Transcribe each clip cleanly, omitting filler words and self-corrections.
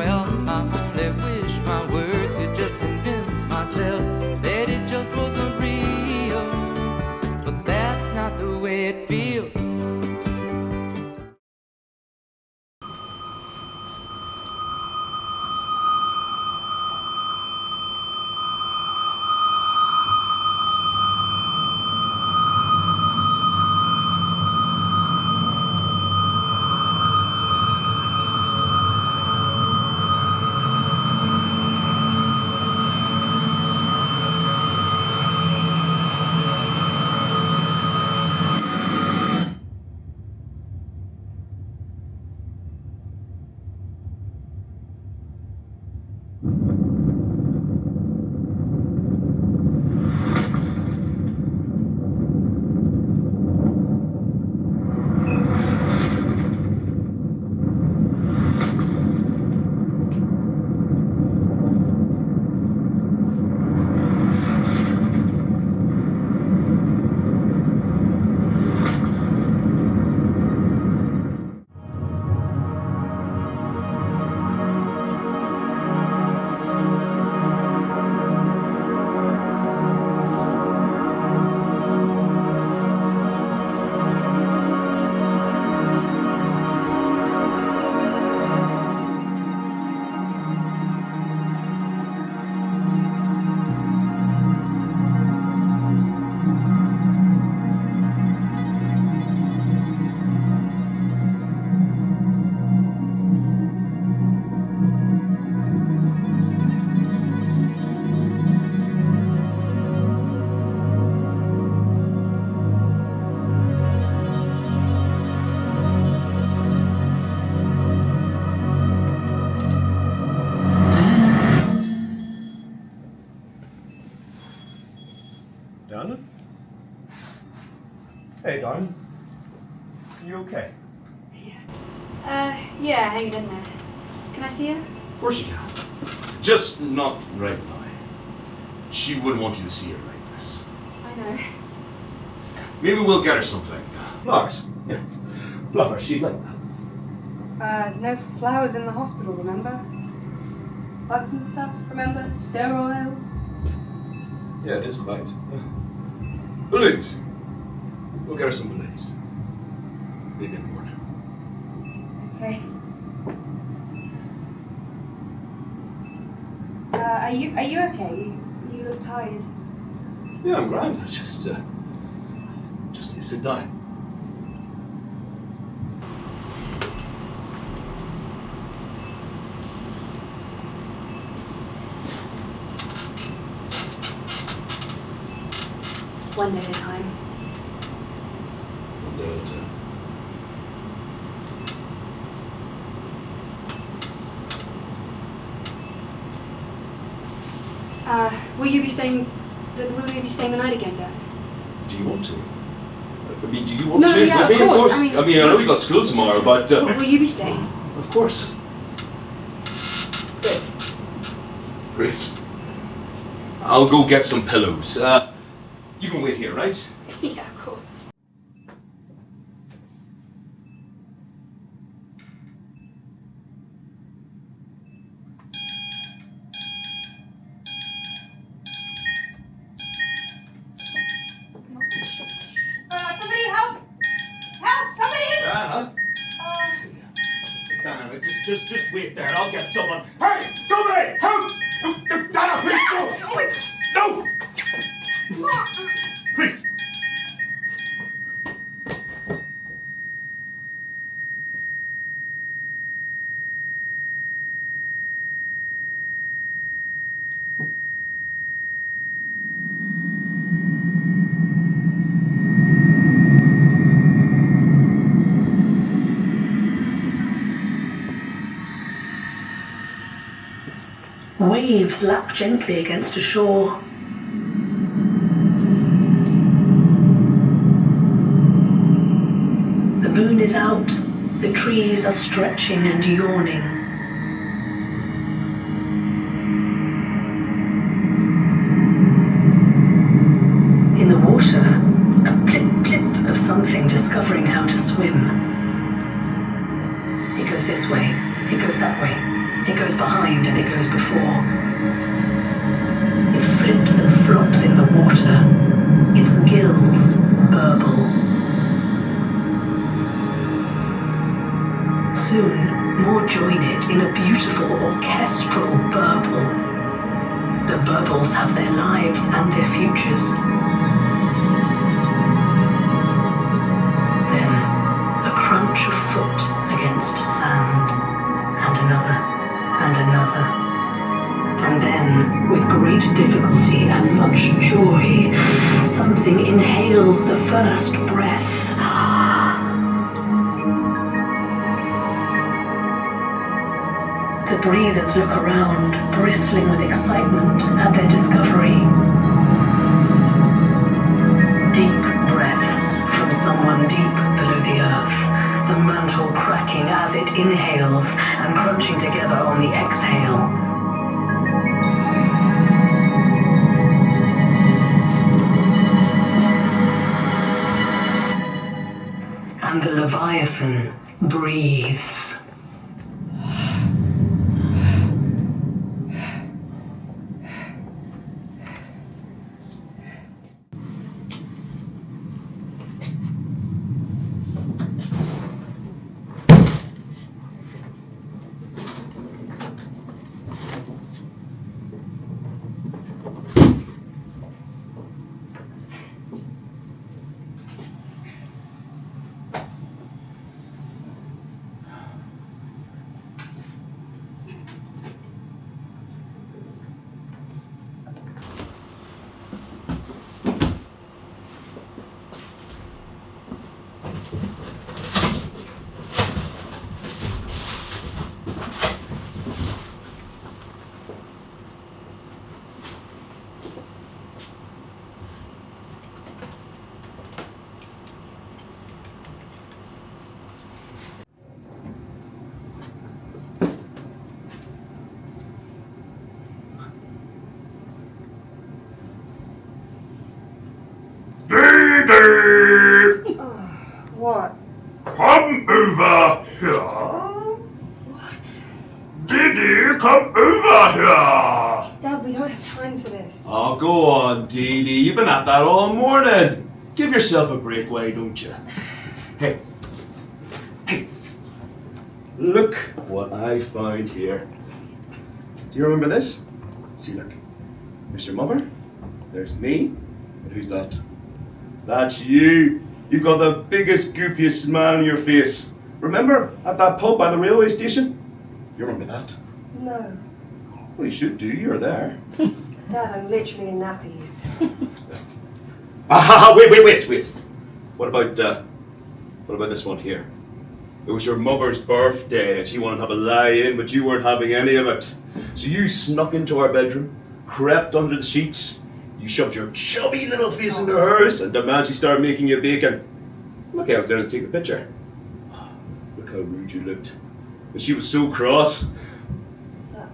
well, I only wish my words could just convince myself that it just wasn't real. But that's not the way it feels. Darling? Hey, darling. Are you okay? Yeah, hanging in there. Can I see her? Of course you can. Just not right now. She wouldn't want you to see her like this. I know. Maybe we'll get her something. Flowers. Yeah. Flowers, she'd like that. No flowers in the hospital, remember? Bugs and stuff, remember? Sterile. Yeah, it is right. Yeah. Balloons. We'll get her some balloons. Maybe in the morning. Okay. Are you okay? You look tired. Yeah, I'm grand. I just need to sit down. One day at a time. One day at a time. Will you be staying the night again, Dad? Do you want to? I mean, do you want No, to? yeah, I mean, of course. I know you got school tomorrow, but... Will you be staying? Of course. Good. Great. I'll go get some pillows. You can wait here, right? Yeah, of course. Somebody help! Help! Somebody! Dana? Dana, just wait there. I'll get someone. Hey! Somebody! Help! Dana, please! No! No! Please! Waves lap gently against a shore. The moon is out, the trees are stretching and yawning. In the water, a plip-plip of something discovering how to swim. It goes this way, it goes that way. It goes behind and it goes before. It flips and flops in the water. Its gills burble. Soon, more join it in a beautiful orchestral burble. The burbles have their lives and their futures. Then, a crunch of foot against sand, and another, and another. And then, with great difficulty and much joy, something inhales the first breath. The breathers look around, bristling with excitement at their discovery. Deep breaths from someone deep below the earth, the mantle cracking as it inhales and crunching together on the exhale. And the Leviathan breathes. What? Come over here. What? Didi, come over here. Dad, we don't have time for this. Oh, go on, Dee Dee. You've been at that all morning. Give yourself a break, why don't you? Hey. Hey. Look what I found here. Do you remember this? See, look. There's your mother. There's me. And who's that? That's you. You got the biggest, goofiest smile on your face. Remember at that pub by the railway station? You remember that? No. Well, you should do. You're there. Dad, I'm literally in nappies. Wait. What about this one here? It was your mother's birthday and she wanted to have a lie-in, but you weren't having any of it. So you snuck into our bedroom, crept under the sheets, you shoved your chubby little face into hers and demanded she started making you bacon. Look, I was there to take the picture. Look how rude you looked. And she was so cross.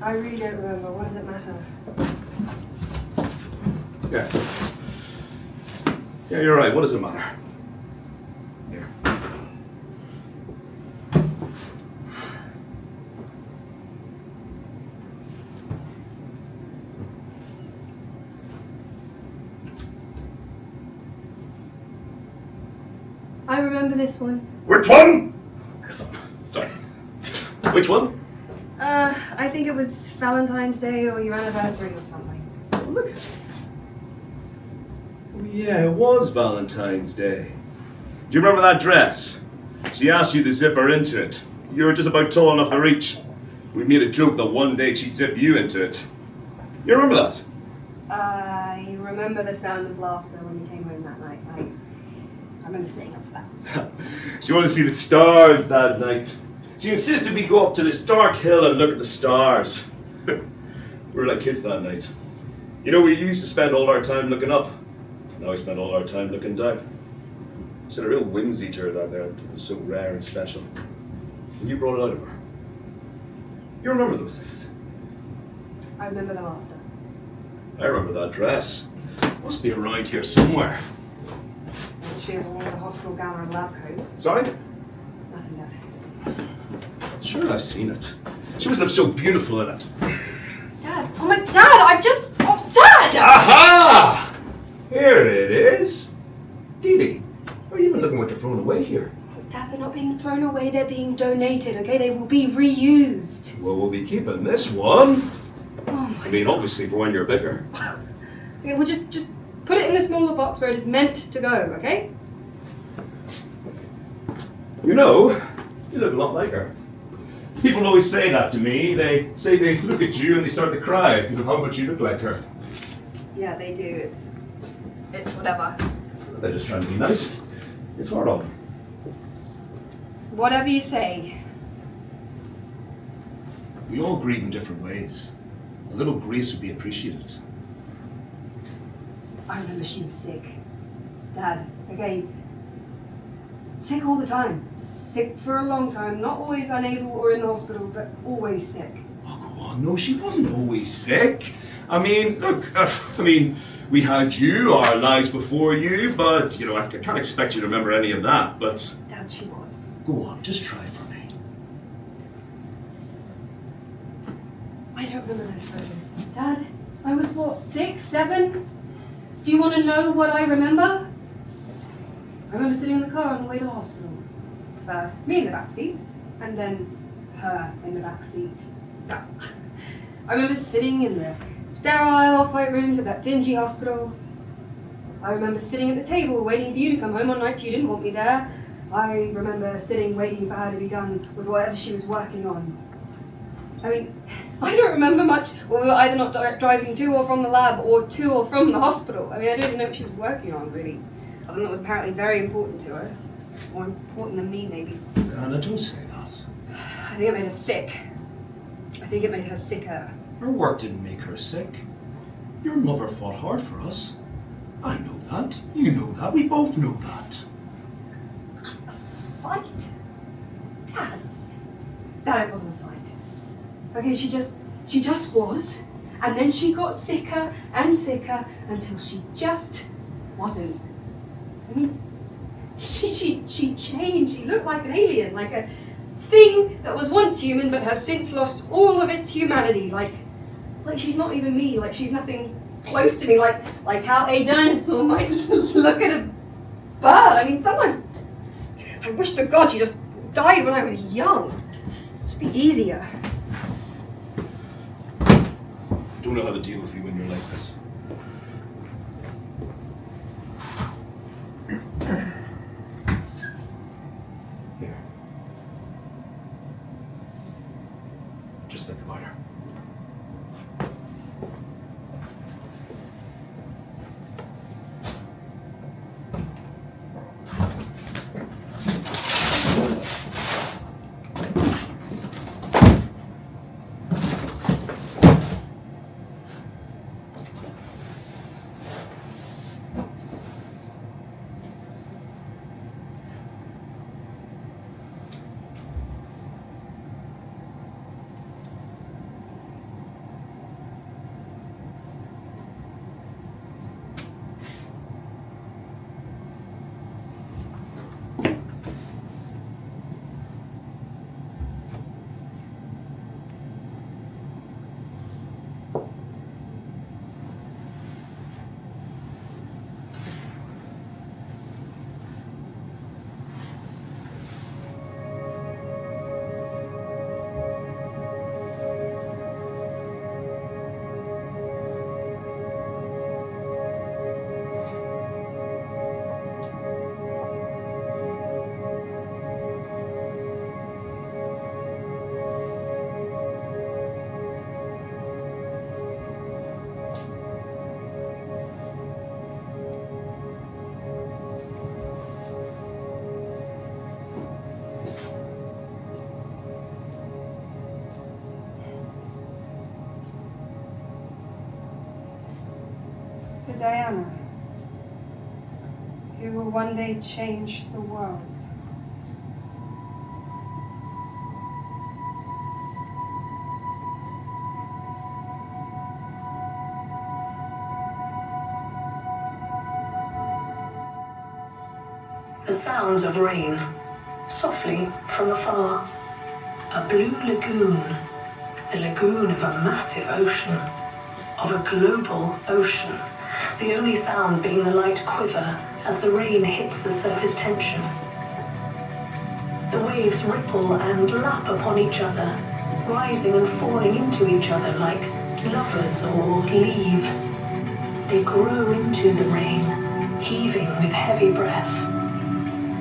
I really don't remember. What does it matter? Yeah, you're right. What does it matter? Here. I remember this one. Which one? Sorry. Which one? I think it was Valentine's Day or your anniversary or something. Look. Oh, yeah, it was Valentine's Day. Do you remember that dress? She asked you to zip her into it. You were just about tall enough to reach. We made a joke that one day she'd zip you into it. You remember that? I remember the sound of laughter when you came home that night. I remember staying up for that. She wanted to see the stars that night. She insisted we go up to this dark hill and look at the stars. We were like kids that night. You know, we used to spend all our time looking up. Now we spend all our time looking down. She had a real whimsy to her that there. It was so rare and special. And you brought it out of her. You remember those things? I remember the laughter. I remember that dress. Must be around here somewhere. She was always a hospital gown or a lab coat. Sorry? Nothing, Dad. Sure, I've seen it. She always looked so beautiful in it. Dad, oh my Dad, I've just... Oh, Dad! Aha! Here it is. Dee Dee, what are you even looking what you're throwing away here? Dad, they're not being thrown away, they're being donated, okay? They will be reused. Well, we'll be keeping this one. Oh my... I mean, obviously for when you're bigger. Okay, we'll just put it in the smaller box where it is meant to go, okay? You know, you look a lot like her. People always say that to me. They say they look at you and they start to cry because of how much you look like her. Yeah, they do. It's whatever. They're just trying to be nice. It's hard on them. Whatever you say. We all grieve in different ways. A little grace would be appreciated. I remember she was sick. Dad, okay? Sick all the time. Sick for a long time. Not always unable or in the hospital, but always sick. Oh, go on. No, she wasn't always sick. I mean, look, we had you, our lives before you, but, I can't expect you to remember any of that, but... Dad, she was. Go on, just try for me. I don't remember those photos. Dad, I was what, 6, 7? Do you want to know what I remember? I remember sitting in the car on the way to the hospital. First, me in the back seat, and then her in the back seat. No. I remember sitting in the sterile off-white rooms of that dingy hospital. I remember sitting at the table waiting for you to come home on nights you didn't want me there. I remember sitting waiting for her to be done with whatever she was working on. I mean, I don't remember much when we were either not driving to or from the lab or to or from the hospital. I mean, I don't even know what she was working on, really. Other than it was apparently very important to her. More important than me, maybe. Anna, don't say that. I think it made her sick. I think it made her sicker. Her work didn't make her sick. Your mother fought hard for us. I know that. You know that. We both know that. A fight? Dad, it wasn't a fight. Okay, she just was. And then she got sicker and sicker until she just wasn't. I mean, she changed. She looked like an alien, like a thing that was once human but has since lost all of its humanity. Like she's not even me. Like she's nothing close to me. Like how a dinosaur might look at a bird. I mean, sometimes I wish to God she just died when I was young. It'd be easier. Don't know how to deal with you when you're like this. Here. Just think about her. For Diana, who will one day change the world. The sounds of rain, softly from afar. A blue lagoon, the lagoon of a massive ocean, of a global ocean, the only sound being the light quiver as the rain hits the surface tension. The waves ripple and lap upon each other, rising and falling into each other like lovers or leaves. They grow into the rain, heaving with heavy breath.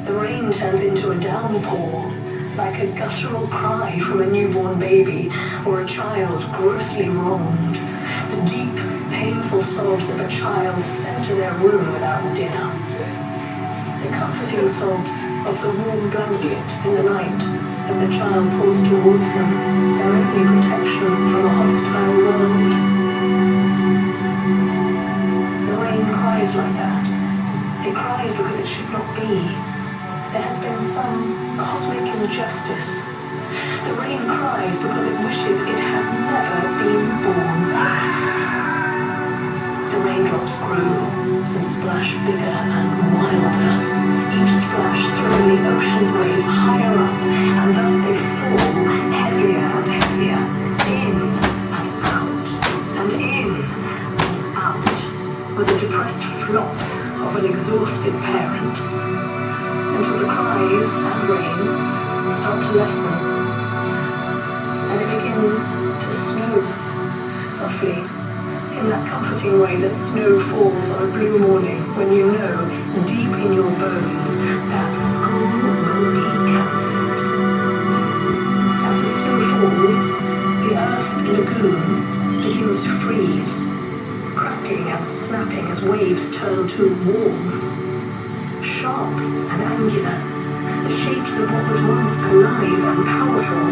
The rain turns into a downpour, like a guttural cry from a newborn baby or a child grossly wronged. The deep, painful sobs of a child sent to their room without dinner. The comforting sobs of the warm blanket in the night that the child pulls towards them, their only protection from a hostile world. The rain cries like that. It cries because it should not be. There has been some cosmic injustice. The rain cries because it wishes it had never been born. The raindrops grow and splash bigger and wilder. Each splash throwing the ocean's waves higher up, and thus they fall heavier and heavier, in and out, and in and out, with a depressed flop of an exhausted parent. Until the cries and rain start to lessen, and it begins to snow softly, in that comforting way that snow falls on a blue morning when you know, deep in your bones, that school will be cancelled. As the snow falls, the earth lagoon begins to freeze, cracking and snapping as waves turn to walls. Sharp and angular, the shapes of what was once alive and powerful,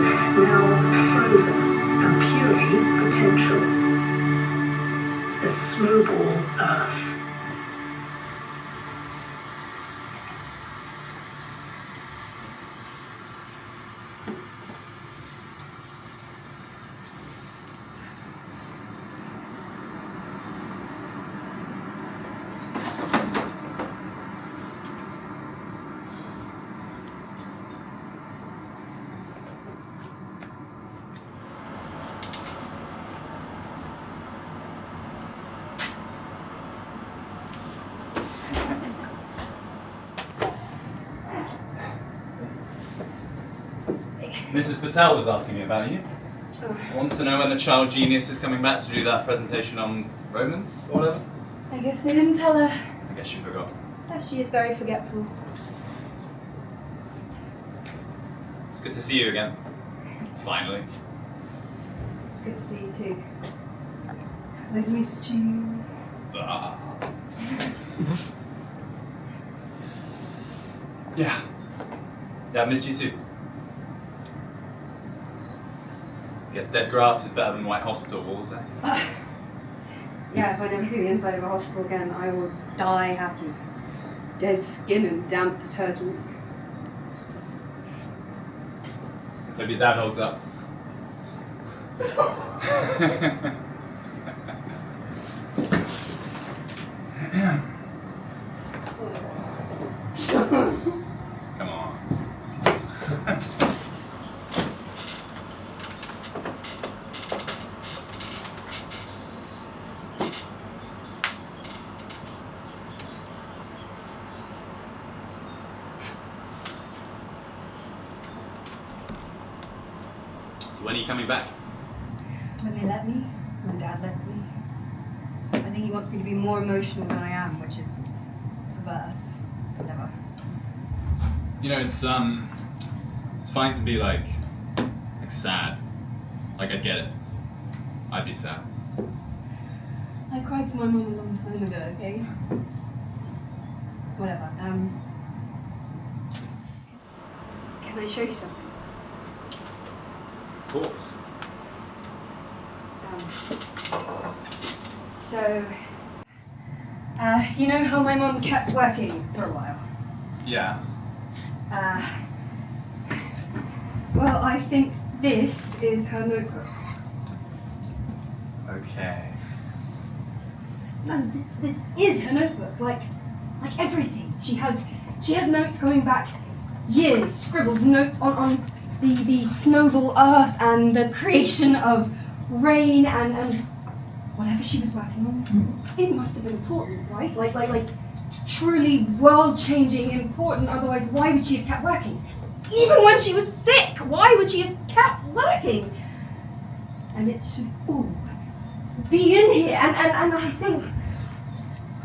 now frozen and purely potential. The snowball earth. Mrs. Patel was asking me about you. Oh, Wants to know when the child genius is coming back to do that presentation on Romans or whatever. I guess they didn't tell her. I guess she forgot. She is very forgetful. It's good to see you again. Finally. It's good to see you too. I've missed you. Ah. Yeah. Yeah, I missed you too. Guess dead grass is better than white hospital walls, eh? Yeah, if I never see the inside of a hospital again, I will die happy. Dead skin and damp detergent. So your dad holds up. Come on. When are you coming back? When they let me, when Dad lets me. I think he wants me to be more emotional than I am, which is perverse. Never. You know, it's fine to be like sad. Like I get it. I'd be sad. I cried for my mum a long time ago, okay? Whatever. Can I show you something? Of course. So, you know how my mum kept working for a while? Yeah. Well, I think this is her notebook. Okay. No, this is her notebook. Like everything. She has notes going back years, scribbled notes on the snowball earth and the creation of rain and whatever she was working on. It must have been important, right? Like truly world-changing important, otherwise why would she have kept working? Even when she was sick, why would she have kept working? And it should all be in here, and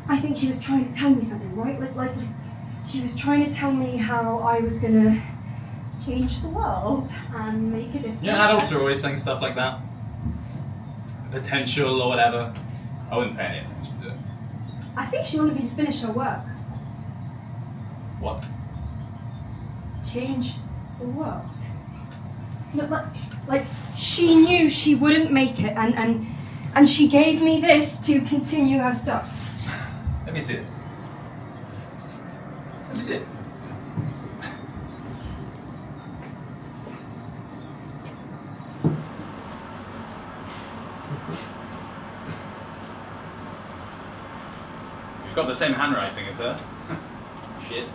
I think she was trying to tell me something, right? Like she was trying to tell me how I was gonna change the world and make a difference. Yeah, adults are always saying stuff like that. Potential or whatever. I wouldn't pay any attention to it. I think she wanted me to finish her work. What? Change the world. No, like she knew she wouldn't make it, and she gave me this to continue her stuff. Let me see it. Let me see it. You've got the same handwriting as her. Shit.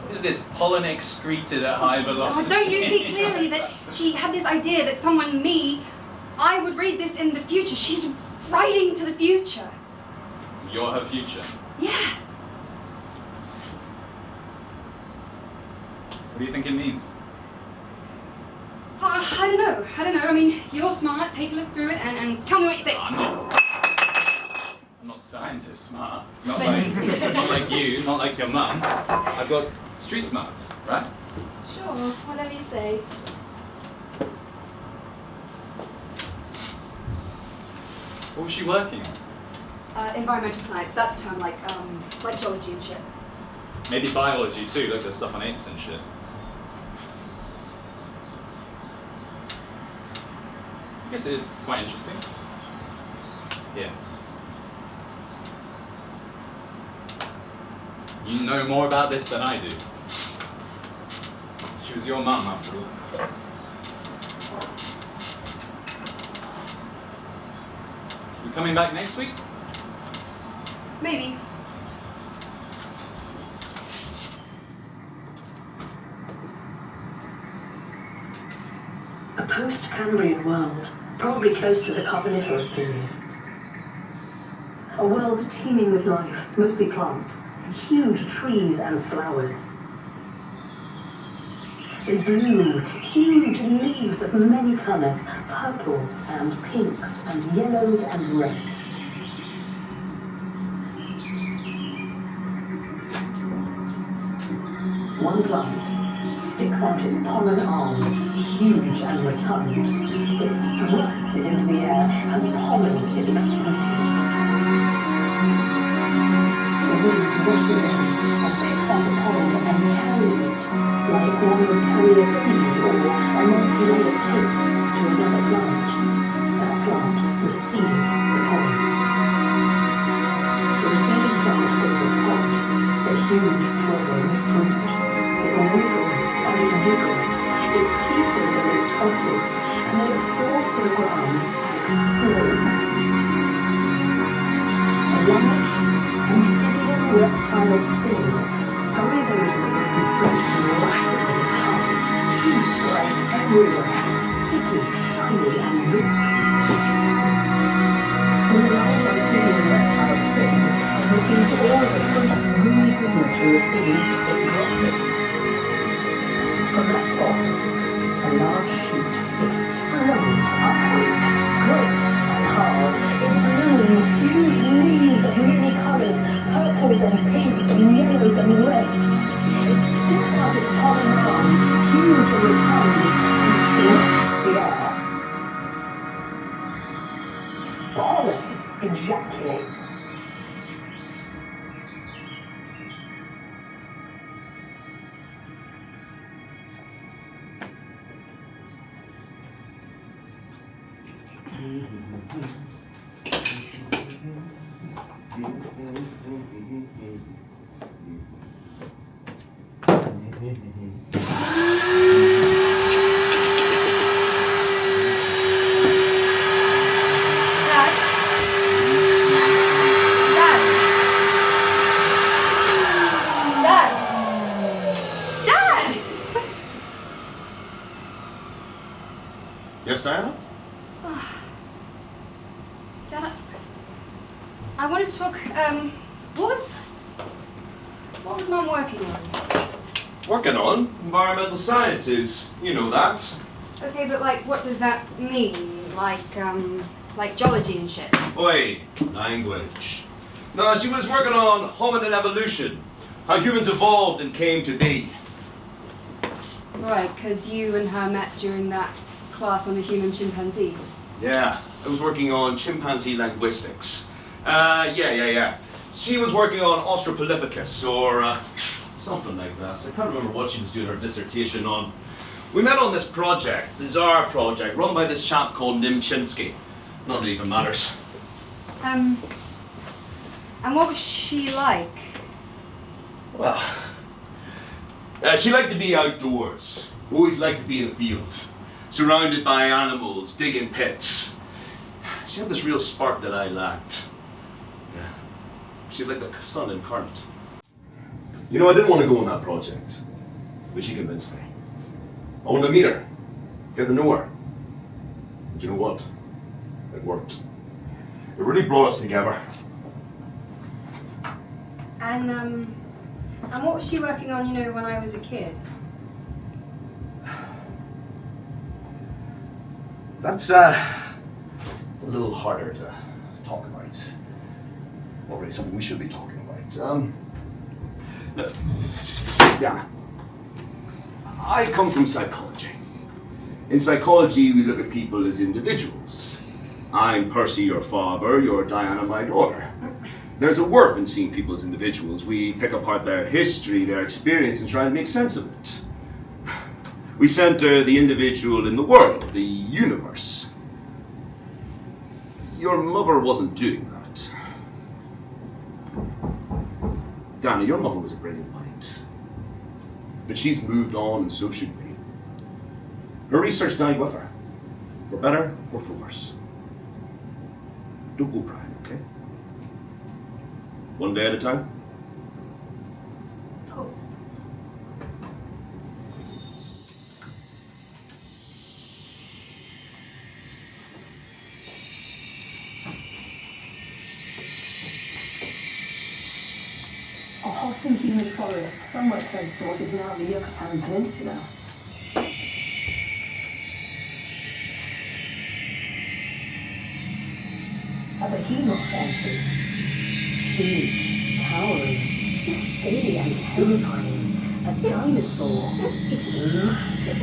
What is this? Pollen excreted at high velocity. Oh, don't you see clearly that she had this idea that someone, me, I would read this in the future? She's writing to the future. You're her future. Yeah. What do you think it means? I don't know. I mean, you're smart. Take a look through it and tell me what you think. I'm not scientist smart. Not like you, not like your mum. I've got street smarts, right? Sure, whatever you say. What was she working on? Environmental science. That's a term like geology and shit. Maybe biology too. Look, there's stuff on apes and shit. I guess it is quite interesting. Yeah. You know more about this than I do. She was your mum, after all. You coming back next week? Maybe. A post-Cambrian world, probably close to the Carboniferous period. A world teeming with life, mostly plants, huge trees and flowers. In bloom, huge leaves of many colours, purples and pinks and yellows and reds. One plant sticks out its pollen arm, huge and rotund. It thrusts it into the air, and pollen is excreted. The wind rushes in and picks up the pollen and carries it, like one would carry a baby or a multi-layered cake, to another plant. That plant receives the pollen. The receiving plant grows a pod, a huge flowering fruit. It wiggles and it wiggles, it teeters and it totters, and then it falls to the ground and explodes. A large, amphibian reptile thing scurries over to the broken fruit and relaxes with its tongue. Teeth flying everywhere, sticky, shiny, and viscous. When the large amphibian reptile thing is looking for all the fruit's gooey goodness from the sea, it drops it. From that spot, a large shoot explodes upwards, straight and hard. It blooms huge leaves of many colours, purples and pinks and yellows and reds. It sticks out its pollen arm, huge and rotund, and thrusts the air. Pollen ejaculates. Yes, Diana? Dad, I wanted to talk, what was Mum working on? Working on environmental sciences. You know that. Okay, but like, what does that mean? Like geology and shit? Oi, language. No, she was working on hominid evolution. How humans evolved and came to be. Right, because you and her met during that class on the human chimpanzee. Yeah, I was working on chimpanzee linguistics. Yeah. She was working on Australopithecus or something like that. I can't remember what she was doing her dissertation on. We met on this project, the Tsar project, run by this chap called Nimchinsky. Not that it even matters. And what was she like? Well, she liked to be outdoors. Always liked to be in the field. Surrounded by animals, digging pits. She had this real spark that I lacked. Yeah. She was like the sun incarnate. You know, I didn't want to go on that project, but she convinced me. I wanted to meet her, get to know her. But you know what? It worked. It really brought us together. And what was she working on, when I was a kid? That's a little harder to talk about. Not really something we should be talking about. Look, yeah. I come from psychology. In psychology, we look at people as individuals. I'm Percy, your father, you're Diana, my daughter. There's a worth in seeing people as individuals. We pick apart their history, their experience, and try and make sense of it. We center the individual in the world, the universe. Your mother wasn't doing that. Dana, your mother was a brilliant mind. But she's moved on, and so should we. Her research died with her. For better or for worse. Don't go crying, okay? One day at a time. Of course. A hot and humid forest somewhere close to what is now the Yucatan Peninsula. A behemoth enters. Huge, towering, scaly and terrifying. A dinosaur. It is massive.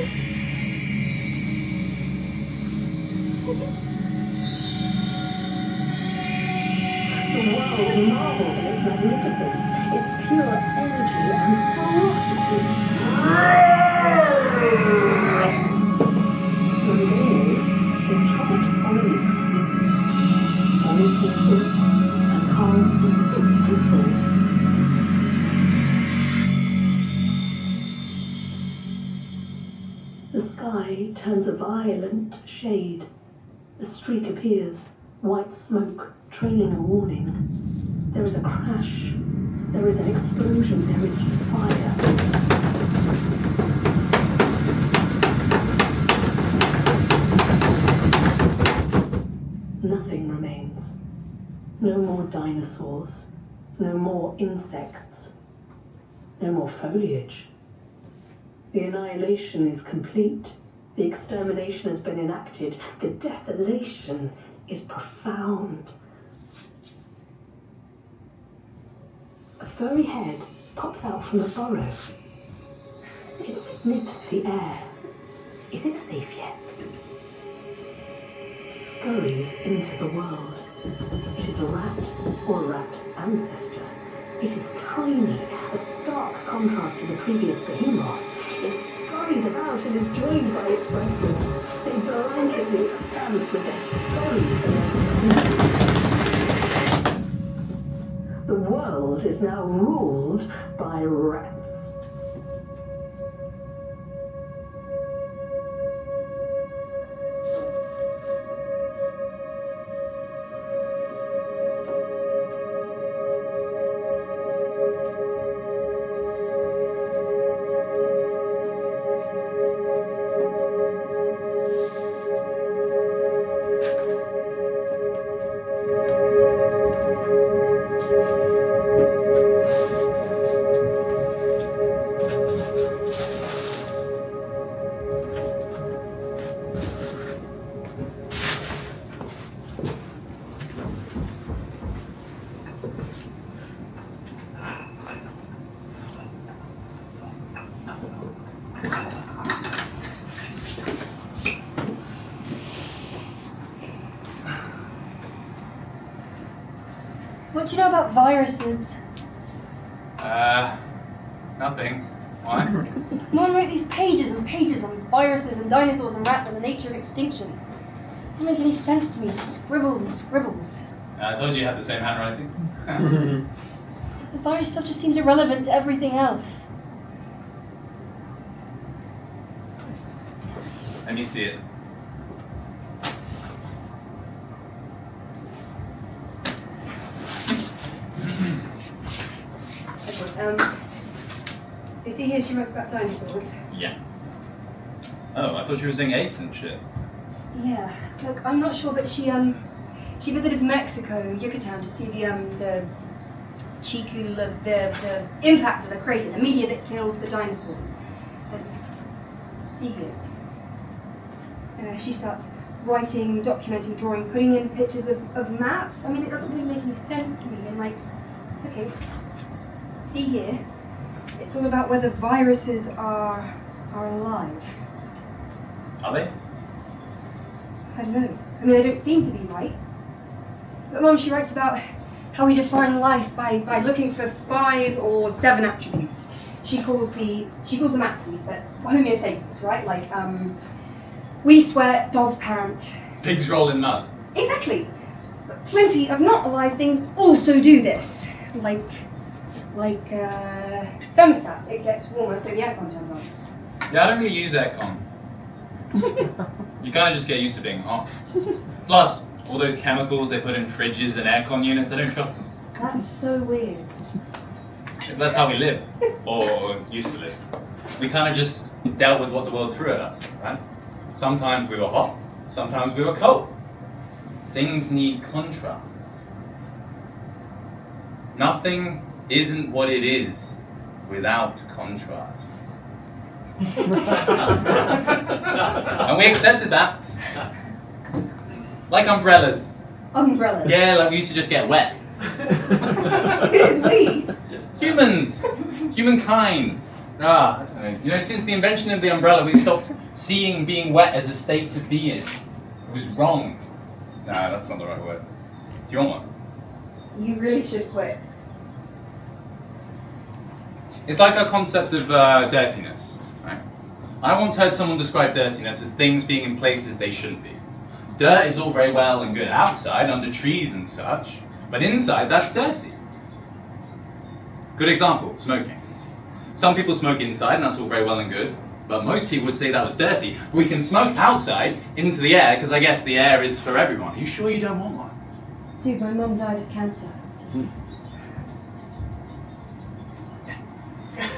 The world marvels at its magnificence, its pure energy and ferocity. Mundane, it tropics on a leaf. All is peaceful and calm and full. The sky turns a violent shade. A streak appears, white smoke trailing a warning. There is a crash. There is an explosion. There is fire. Nothing remains. No more dinosaurs. No more insects. No more foliage. The annihilation is complete. The extermination has been enacted. The desolation is profound. A furry head pops out from the burrow. It sniffs the air. Is it safe yet? Scurries into the world. It is a rat or a rat ancestor. It is tiny, a stark contrast to the previous behemoth. It scurries about and is joined by its brethren. They blanket the expanse with their scurries and their screams. The world is now ruled by rats. What do you know about viruses? Nothing. Why? Mom wrote these pages and pages on viruses and dinosaurs and rats and the nature of extinction. It doesn't make any sense to me, just scribbles and scribbles. I told you you had the same handwriting. The virus stuff just seems irrelevant to everything else. Let me see it. So you see here she writes about dinosaurs. Yeah. Oh, I thought you were saying apes and shit. Yeah. Look, I'm not sure, but she visited Mexico, Yucatan, to see the impact of the crater, the meteor that killed the dinosaurs. See here. She starts writing, documenting, drawing, putting in pictures of maps. I mean, it doesn't really make any sense to me. And like, okay, see here. It's all about whether viruses are alive. Are they? I don't know. I mean, they don't seem to be, right? But Mum, she writes about how we define life by looking for 5 or 7 attributes. She calls them axes, but homeostasis, right? Like, we sweat, dogs pant. Pigs roll in mud. Exactly. But plenty of not alive things also do this. Like thermostats. It gets warmer, so the aircon turns on. Yeah, I don't really use aircon. You kind of just get used to being hot. Plus, all those chemicals they put in fridges and aircon units, I don't trust them. That's so weird. That's how we live, or used to live. We kind of just dealt with what the world threw at us, right? Sometimes we were hot, sometimes we were cold. Things need contrast. Nothing isn't what it is without contrast. And we accepted that. Like umbrellas. Umbrellas? Yeah, like we used to just get wet. Who's we? Humans! Humankind! I don't know. You know, since the invention of the umbrella, we've stopped seeing being wet as a state to be in. It was wrong. Nah, that's not the right word. Do you want one? You really should quit. It's like our concept of dirtiness, right? I once heard someone describe dirtiness as things being in places they shouldn't be. Dirt is all very well and good outside, under trees and such, but inside, that's dirty. Good example, smoking. Some people smoke inside, and that's all very well and good, but most people would say that was dirty. We can smoke outside, into the air, because I guess the air is for everyone. Are you sure you don't want one? Dude, my mum died of cancer.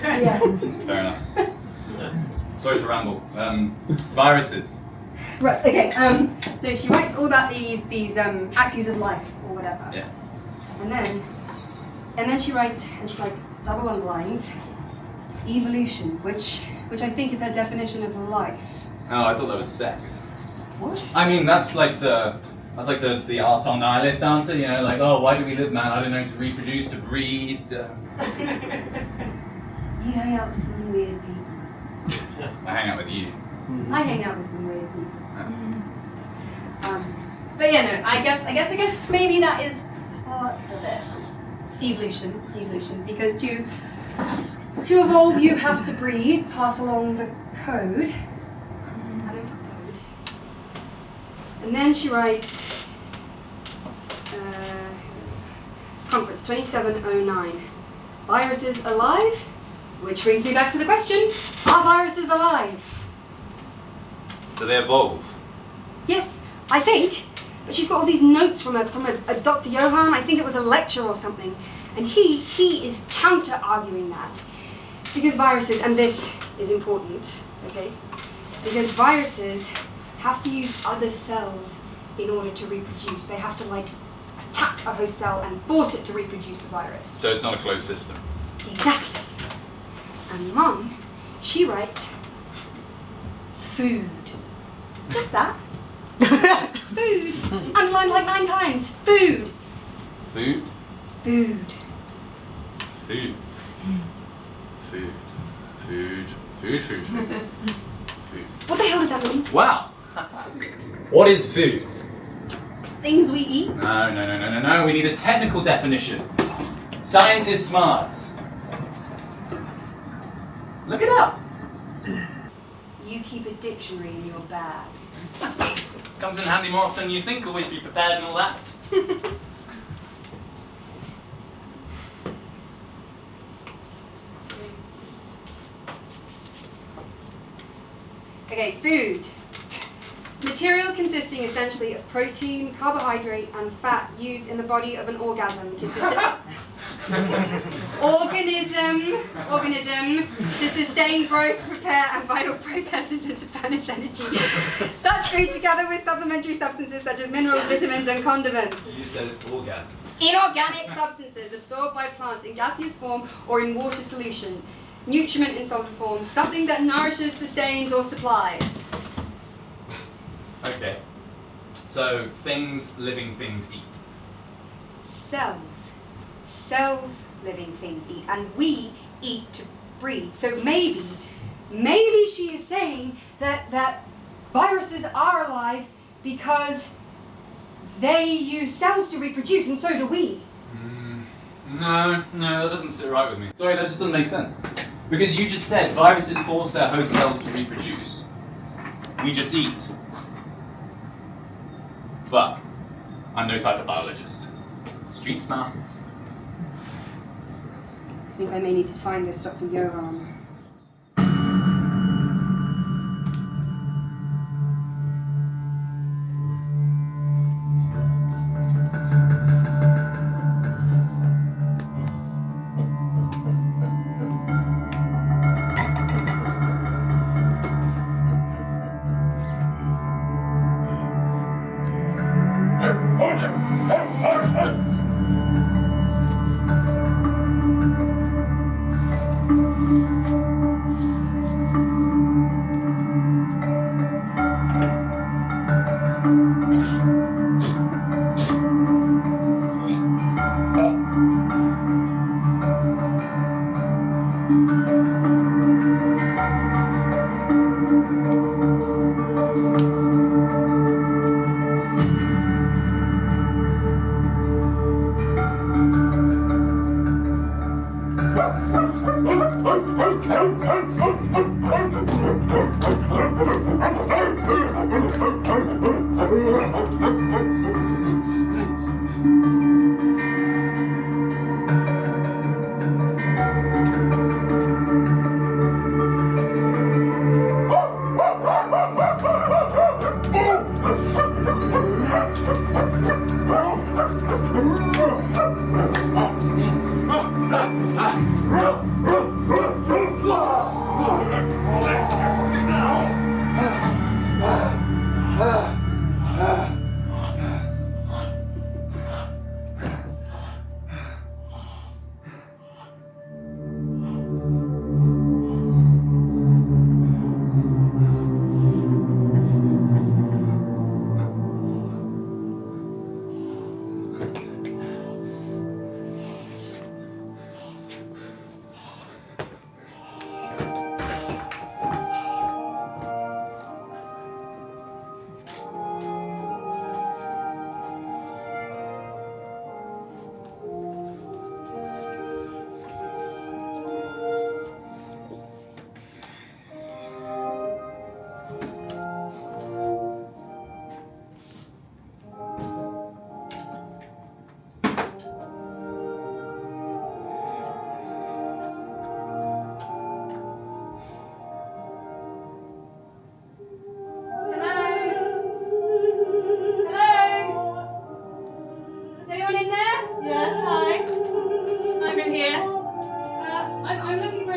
Yeah. Fair enough. Sorry to ramble. Viruses. Right, okay, so she writes all about these axes of life, or whatever. Yeah. And then she writes, and she like double underlines, evolution, which I think is her definition of life. Oh, I thought that was sex. What? I mean, that's like the arsehole nihilist answer, you know, like, oh, why do we live, man? I don't know, to reproduce, to breed. You hang out with some weird people. I hang out with you. I hang out with some weird people. But yeah, no, I guess maybe that is part of it. Evolution, because to evolve you have to breed, pass along the code. And then she writes, conference 2709, viruses alive? Which brings me back to the question, are viruses alive? Do they evolve? Yes, I think. But she's got all these notes from a Doctor Johann, I think it was a lecture or something. And he is counter-arguing that. Because viruses, and this is important, okay? Because viruses have to use other cells in order to reproduce. They have to like attack a host cell and force it to reproduce the virus. So it's not a closed system. Exactly. And Mum, she writes food. Just that. Food. Underlined like 9 times. Food. Food? Food. Food. Food. Food. Food. Food. Food. Food. What the hell does that mean? Wow. What is food? things we eat? No. We need a technical definition. Science is smart. Look it up. You keep a dictionary in your bag. Comes in handy more often than you think. Always be prepared and all that. Okay, food. Material consisting essentially of protein, carbohydrate, and fat used in the body of an organism to sustain growth, repair, and vital processes and to furnish energy. Such food, together with supplementary substances such as minerals, vitamins, and condiments. You said orgasm. Inorganic substances absorbed by plants in gaseous form or in water solution. Nutriment in solid form, something that nourishes, sustains, or supplies. Okay. So, living things eat. Cells. Cells, living things eat. And we eat to breed. So maybe she is saying that viruses are alive because they use cells to reproduce, and so do we. No, that doesn't sit right with me. Sorry, that just doesn't make sense. Because you just said viruses force their host cells to reproduce. We just eat. But I'm no type of biologist. Street smarts. I think I may need to find this Dr. Johann.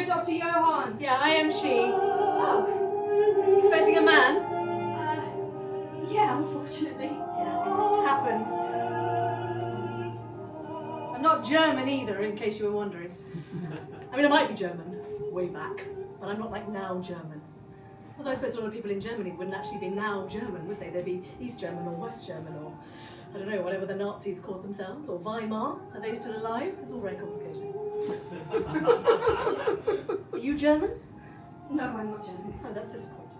Doctor Johann. Yeah, I am she. Oh. Expecting a man? Yeah, unfortunately. Yeah, it happens. I'm not German either, in case you were wondering. I mean, I might be German, way back, but I'm not like now German. Although I suppose a lot of people in Germany wouldn't actually be now German, would they? They'd be East German or West German or, I don't know, whatever the Nazis called themselves, or Weimar. Are they still alive? It's all very complicated. Are you German? No, I'm not German. Oh, that's disappointing.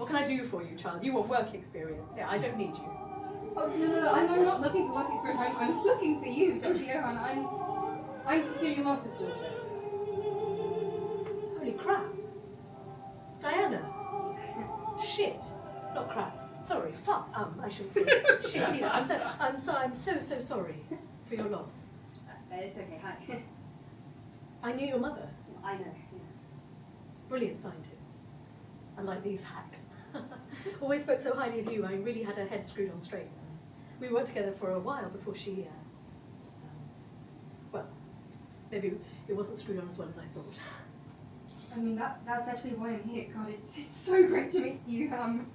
What can I do for you, child? You want work experience. Yeah, I don't need you. Oh, no, I'm not looking for work experience. I'm looking for you, Dr. Johann. I'm Cecilia Moss's daughter. Holy crap. Diana. Shit. Not crap. Sorry. Fuck. I shouldn't say shit either. I'm so sorry for your loss. It's okay, hi. I knew your mother. I know, yeah. Brilliant scientist. Unlike these hacks. Always spoke so highly of you. I really had her head screwed on straight. We worked together for a while before she, well, maybe it wasn't screwed on as well as I thought. I mean, that's actually why I'm here. God, it's so great to meet you. Mum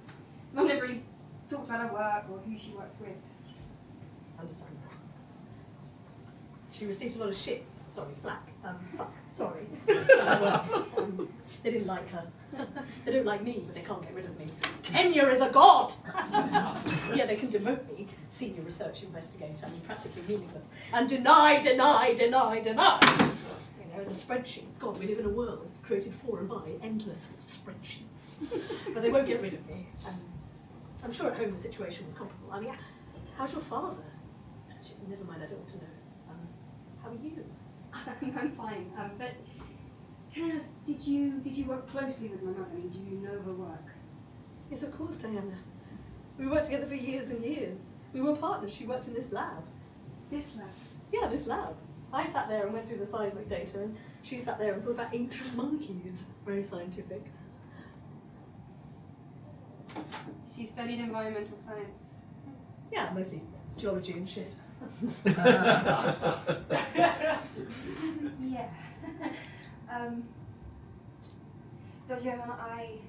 never really talked about her work or who she worked with. Understandable. She received a lot of shit. Sorry, flack. Fuck. Sorry. They didn't like her. They don't like me, but they can't get rid of me. Tenure is a god! Yeah, they can demote me, senior research investigator, I mean, practically meaningless. And deny. You know, the spreadsheets. God, we live in a world created for and by endless spreadsheets. But they won't get rid of me. I'm sure at home the situation was comparable. I mean, how's your father? Actually, never mind, I don't want to know. How are you? I'm fine. But can I ask, did you work closely with my mother? I mean, do you know her work? Yes, of course, Diana. We worked together for years and years. We were partners. She worked in this lab. This lab? Yeah, this lab. I sat there and went through the seismic data, and she sat there and thought about ancient monkeys. Very scientific. She studied environmental science. Yeah, mostly geology and shit. Yeah. Dr. Johann, I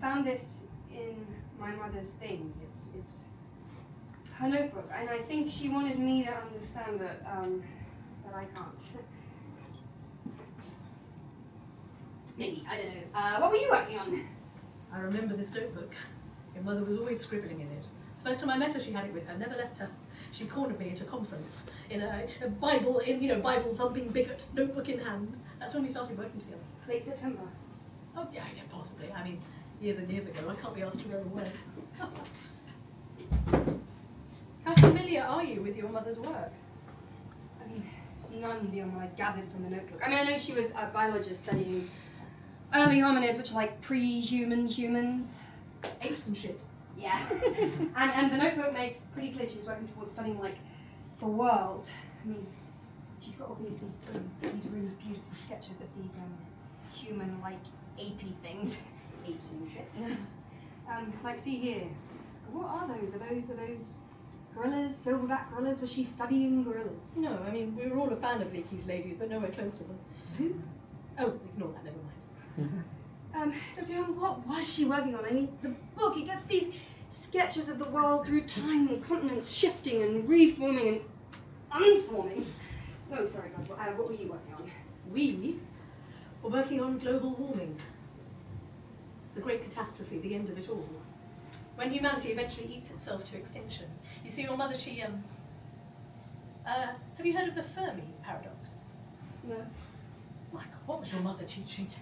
found this in my mother's things. It's her notebook, and I think she wanted me to understand it, but I can't. Maybe, I don't know. What were you working on? I remember this notebook. Your mother was always scribbling in it. First time I met her, she had it with her, never left her. She cornered me at a conference in a Bible, Bible thumping bigot, notebook in hand. That's when we started working together. Late September. Oh, yeah, possibly. I mean, years and years ago. I can't be asked to remember when. How familiar are you with your mother's work? I mean, none beyond what I gathered from the notebook. I mean, I know she was a biologist studying early hominids, which are like pre-human humans. Apes and shit. Yeah. and the notebook makes pretty clear she was working towards studying, like, the world. I mean, she's got all these really beautiful sketches of these human-like apey things. Apes and shit. Like, see here. What are those? Are those gorillas? Silverback gorillas? Was she studying gorillas? No, I mean, we were all a fan of Leakey's ladies, but nowhere close to them. Who? Oh, ignore that, never mind. Dr. Johann, what was she working on? I mean, the book, it gets these sketches of the world through time and continents shifting and reforming and unforming. Oh, sorry, God, what were you working on? We were working on global warming. The great catastrophe, the end of it all. When humanity eventually eats itself to extinction. You see, your mother, she, have you heard of the Fermi paradox? No. Michael, what was your mother teaching you?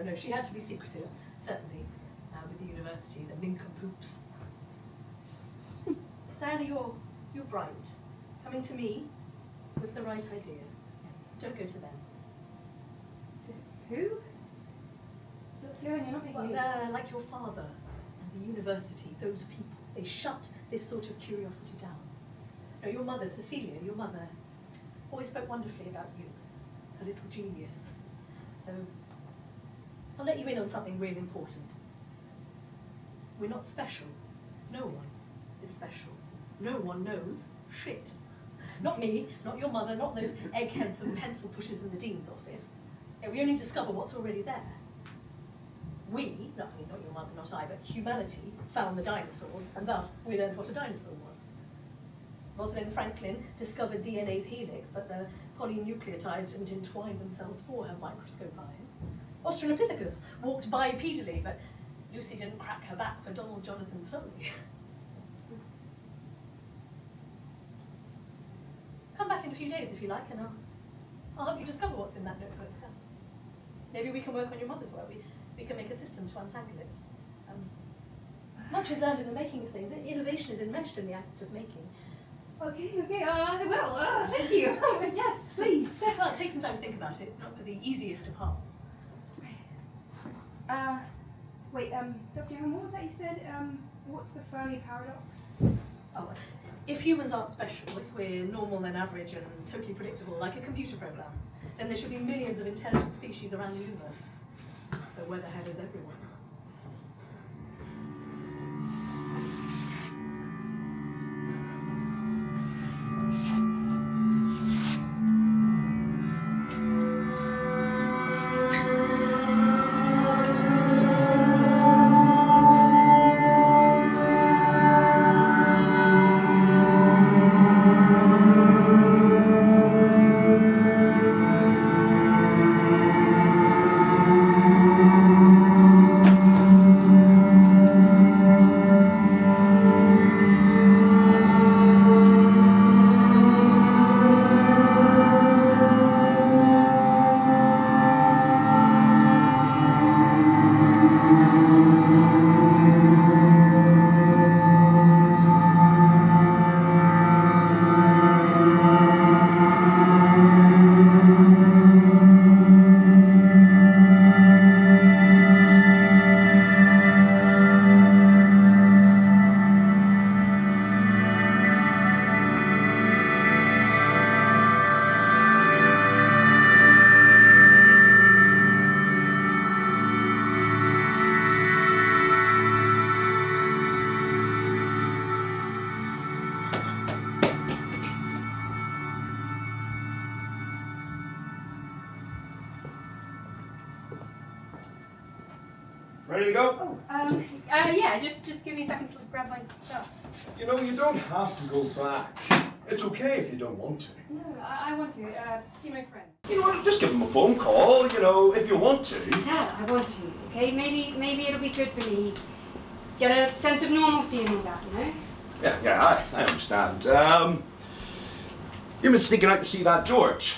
No, she had to be secretive, certainly, with the university, the nincompoops. Diana, you're bright. Coming to me was the right idea. Don't go to them. To who? Dr. Johann, you're not making Well, any they're like your father and the university, those people. They shut this sort of curiosity down. No, your mother, Cecilia, your mother, always spoke wonderfully about you, a little genius. So, I'll let you in on something really important. We're not special. No one is special. No one knows shit. Not me, not your mother, not those eggheads and pencil pushers in the dean's office. Yeah, we only discover what's already there. We, not your mother, not I, but humanity, found the dinosaurs, and thus we learned what a dinosaur was. Rosalind Franklin discovered DNA's helix, but the polynucleotides didn't entwine themselves for her microscope eyes. Australopithecus walked bipedally, but Lucy didn't crack her back for Donald Jonathan Sully. Come back in a few days if you like, and I'll help you discover what's in that notebook. Maybe we can work on your mother's work. We can make a system to untangle it. Much is learned in the making of things. Innovation is enmeshed in the act of making. Okay, thank you. Yes, please. Well, take some time to think about it. It's not for the easiest of hearts. Wait, Dr. Johann, what was that you said? What's the Fermi paradox? Oh, if humans aren't special, if we're normal and average and totally predictable, like a computer program, then there should be millions of intelligent species around the universe. So where the hell is everyone? Ready to go? Yeah, just give me a second to grab my stuff. You know, you don't have to go back. It's okay if you don't want to. No, I want to, see my friend. You know what, just give them a phone call, you know, if you want to. Dad, I want to, okay? Maybe it'll be good for me. Get a sense of normalcy in all that, you know? Yeah, I understand. You've been sneaking out to see that George.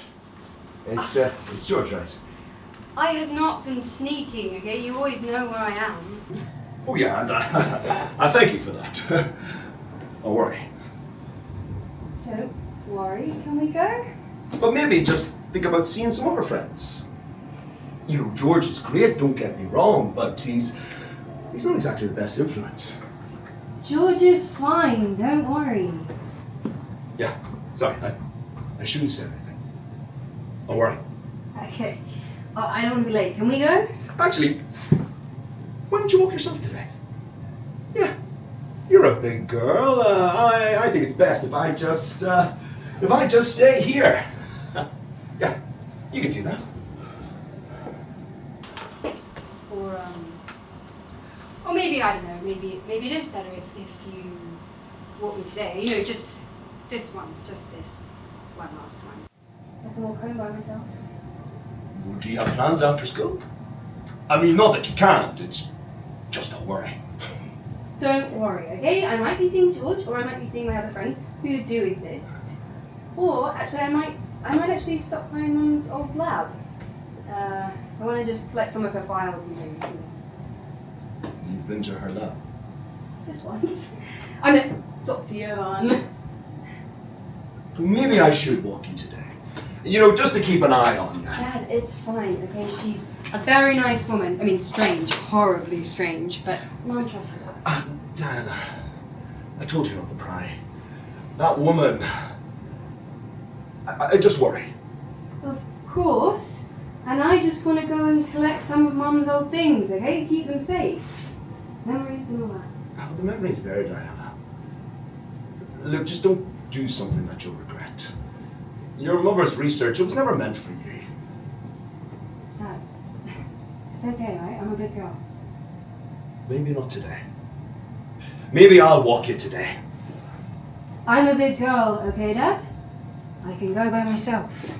It's George, right? I have not been sneaking, okay? You always know where I am. Oh yeah, and I thank you for that. Don't worry. Don't worry, can we go? But maybe just think about seeing some other friends. You know, George is great, don't get me wrong, but he's not exactly the best influence. George is fine, don't worry. Yeah, sorry, I shouldn't have said anything. Don't worry. Okay. Oh, I don't want to be late. Can we go? Actually, why don't you walk yourself today? Yeah, you're a big girl. I think it's best if I just stay here. Yeah, you can do that. Or maybe, I don't know, maybe it is better if you walk me today. You know, just this once, just this one last time. I can walk home by myself. Do you have plans after school? I mean, not that you can't, it's just don't worry. Don't worry, okay? I might be seeing George, or I might be seeing my other friends who do exist. Or, actually, I might actually stop by Mum's old lab. I want to just collect some of her files and things. You've been to her lab? Just once. I met Doctor Johann. Maybe I should walk you today. You know, just to keep an eye on you. Dad, it's fine, okay? She's a very nice woman. I mean, strange, horribly strange, but Mum trusts her. Dan, I told you not to pry. That woman, I just worry. Of course. And I just want to go and collect some of Mum's old things, okay? Keep them safe. Memories and all that. Oh, the memory's there, Diana. Look, just don't do something that you'll regret. Your mother's research, it was never meant for you. Dad, it's okay, right? I'm a big girl. Maybe not today. Maybe I'll walk you today. I'm a big girl, okay, Dad? I can go by myself.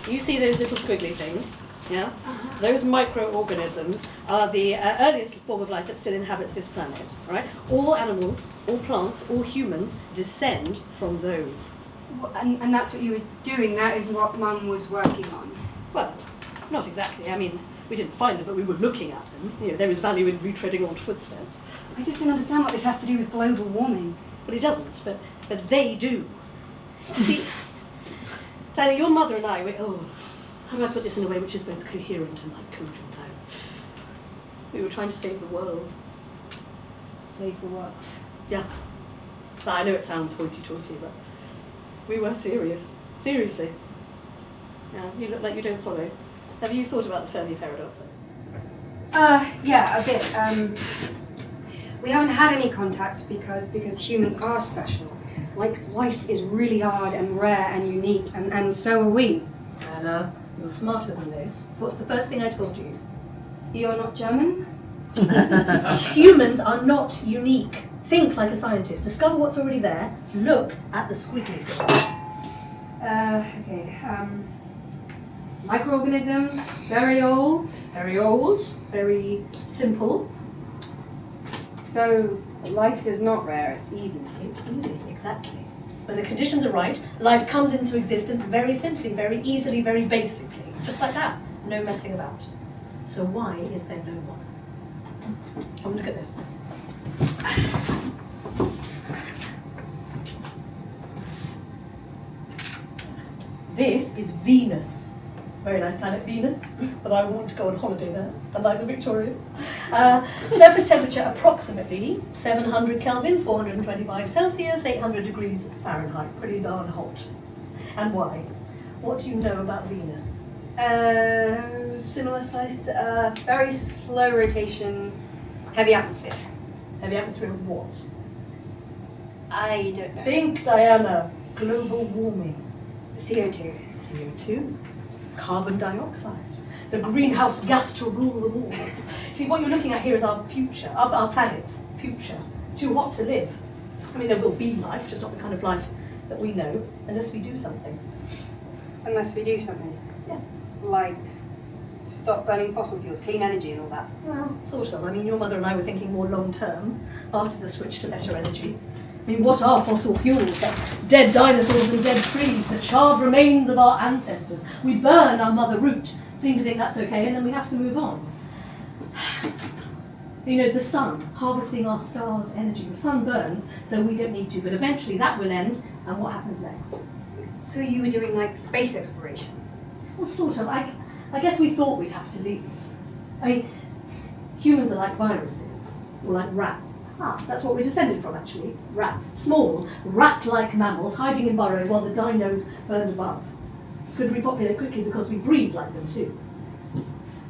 You see those little squiggly things? Yeah? Those microorganisms are the earliest form of life that still inhabits this planet, right? All animals, all plants, all humans descend from those. And that's what you were doing, that is what Mum was working on. Well, not exactly. I mean, we didn't find them, but we were looking at them. You know, there is value in retreading old footsteps. I just don't understand what this has to do with global warming. Well, it doesn't, but they do. You see, Diana, your mother and I, how do I put this in a way which is both coherent and like cogent down? We were trying to save the world. Save the world. Yeah. But I know it sounds hoity-toity, but we were serious. Seriously. Yeah, you look like you don't follow. Have you thought about the Fermi paradox? Yeah, a bit. We haven't had any contact because humans are special. Like, life is really hard and rare and unique, and so are we. Anna, you're smarter than this. What's the first thing I told you? You're not German? Humans are not unique. Think like a scientist. Discover what's already there. Look at the squiggly thing. Okay, microorganism, very old. Very old, very simple. So, life is not rare, it's easy. It's easy, exactly. When the conditions are right, life comes into existence very simply, very easily, very basically. Just like that. No messing about. So why is there no one? Come look at this. This is Venus. Very nice planet, Venus, but I want to go on holiday there, unlike the Victorians. Surface temperature approximately 700 Kelvin, 425 Celsius, 800 degrees Fahrenheit. Pretty darn hot. And why? What do you know about Venus? Similar size to Earth, very slow rotation, heavy atmosphere. Heavy atmosphere of what? I don't know. Think, Diana. Global warming. CO2. CO2. Carbon dioxide. The greenhouse gas to rule them all. See, what you're looking at here is our future, our planet's future. Too hot to live. I mean, there will be life, just not the kind of life that we know, unless we do something. Unless we do something. Yeah. Like, stop burning fossil fuels, clean energy and all that. Well, sort of. I mean, your mother and I were thinking more long term, after the switch to better energy. I mean, what are fossil fuels? They're dead dinosaurs and dead trees, the charred remains of our ancestors. We burn our mother root, seem to think that's okay, and then we have to move on. You know, the sun, harvesting our stars' energy. The sun burns, so we don't need to, but eventually that will end, and what happens next? So you were doing, like, space exploration? Well, sort of. I guess we thought we'd have to leave. I mean, humans are like viruses, or like rats. That's what we descended from, actually. Rats. Small, rat-like mammals hiding in burrows while the dinos burned above. Could repopulate quickly because we breed like them, too.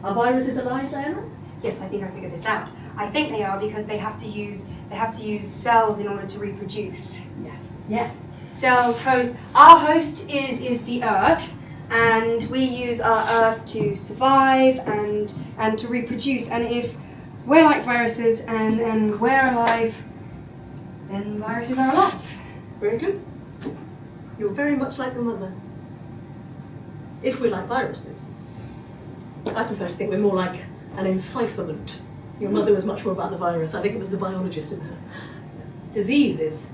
Are viruses alive, Diana? Yes, I think I figured this out. I think they are because they have to use cells in order to reproduce. Yes. Yes. Cells host. Our host is the Earth, and we use our Earth to survive and to reproduce. And if we're like viruses and we're alive, then viruses are alive. Very good. You're very much like your mother. If we're like viruses. I prefer to think we're more like an encipherment. Your mother was much more about the virus. I think it was the biologist in her. Disease,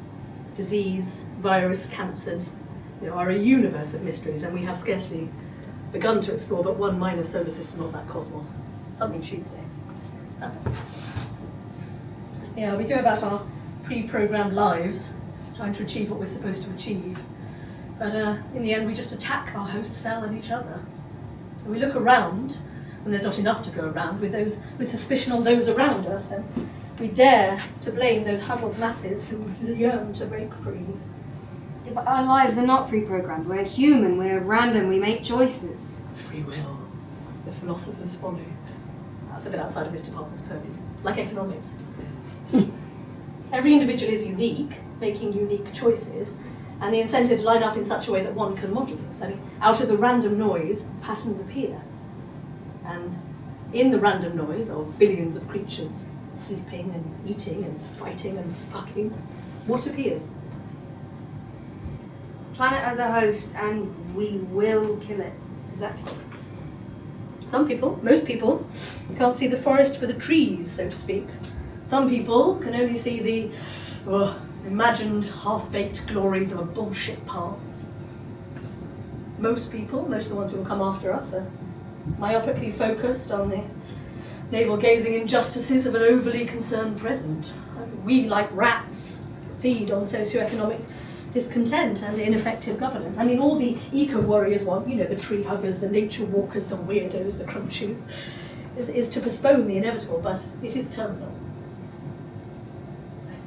virus, cancers, are a universe of mysteries, and we have scarcely begun to explore but one minor solar system of that cosmos. Something she'd say. Yeah, we go about our pre-programmed lives, trying to achieve what we're supposed to achieve. But in the end, we just attack our host cell and each other. And we look around, when there's not enough to go around, with suspicion on those around us, then we dare to blame those huddled masses who yearn to break free. Yeah, but our lives are not pre-programmed. We're human, we're random, we make choices. Free will, the philosopher's folly. That's a bit outside of this department's purview, like economics. Every individual is unique, making unique choices, and the incentives line up in such a way that one can model it. I mean, out of the random noise, patterns appear. And in the random noise of billions of creatures sleeping and eating and fighting and fucking, what appears? Planet as a host, and we will kill it. Exactly. Some people, most people, can't see the forest for the trees, so to speak. Some people can only see the imagined half-baked glories of a bullshit past. Most people, most of the ones who will come after us, are myopically focused on the navel-gazing injustices of an overly concerned present. We, like rats, feed on socioeconomic discontent and ineffective governance. I mean, all the eco-warriors want, you know, the tree huggers, the nature walkers, the weirdos, the crunchies, is to postpone the inevitable, but it is terminal.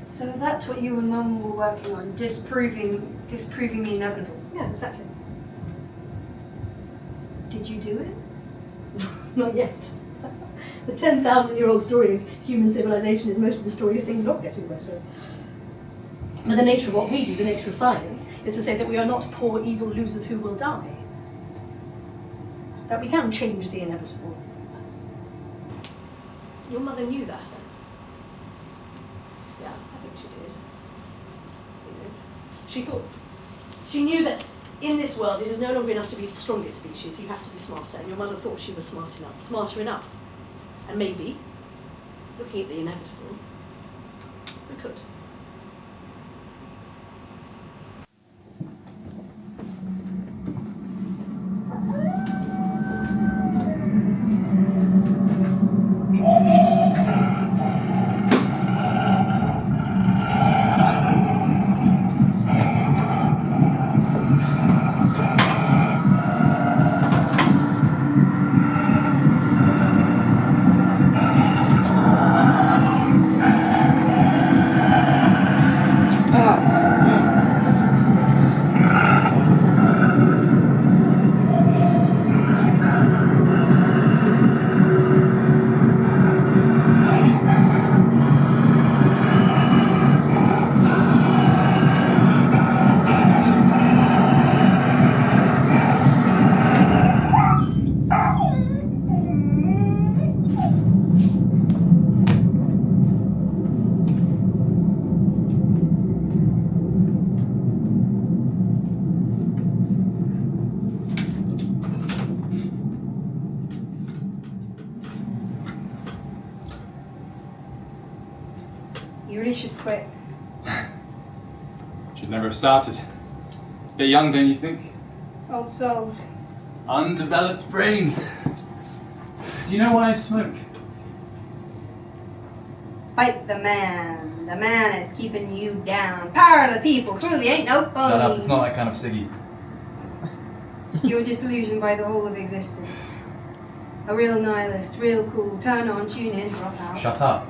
So that's what you and Mum were working on, disproving the inevitable. Yeah, exactly. Did you do it? Not yet. The 10,000-year-old story of human civilization is most of the story of things not getting better. But the nature of what we do, the nature of science, is to say that we are not poor, evil losers who will die. That we can change the inevitable. Your mother knew that. Yeah, I think she did. You know, she knew that in this world it is no longer enough to be the strongest species, you have to be smarter. And your mother thought she was smarter enough. And maybe, looking at the inevitable, we could. You really should quit. Should never have started. Bit young, don't you think? Old souls. Undeveloped brains. Do you know why I smoke? Fight the man. The man is keeping you down. Power of the people. Prove you ain't no phony. Shut up, it's not that kind of ciggy. You're disillusioned by the whole of existence. A real nihilist, real cool, turn on, tune in, drop out. Shut up.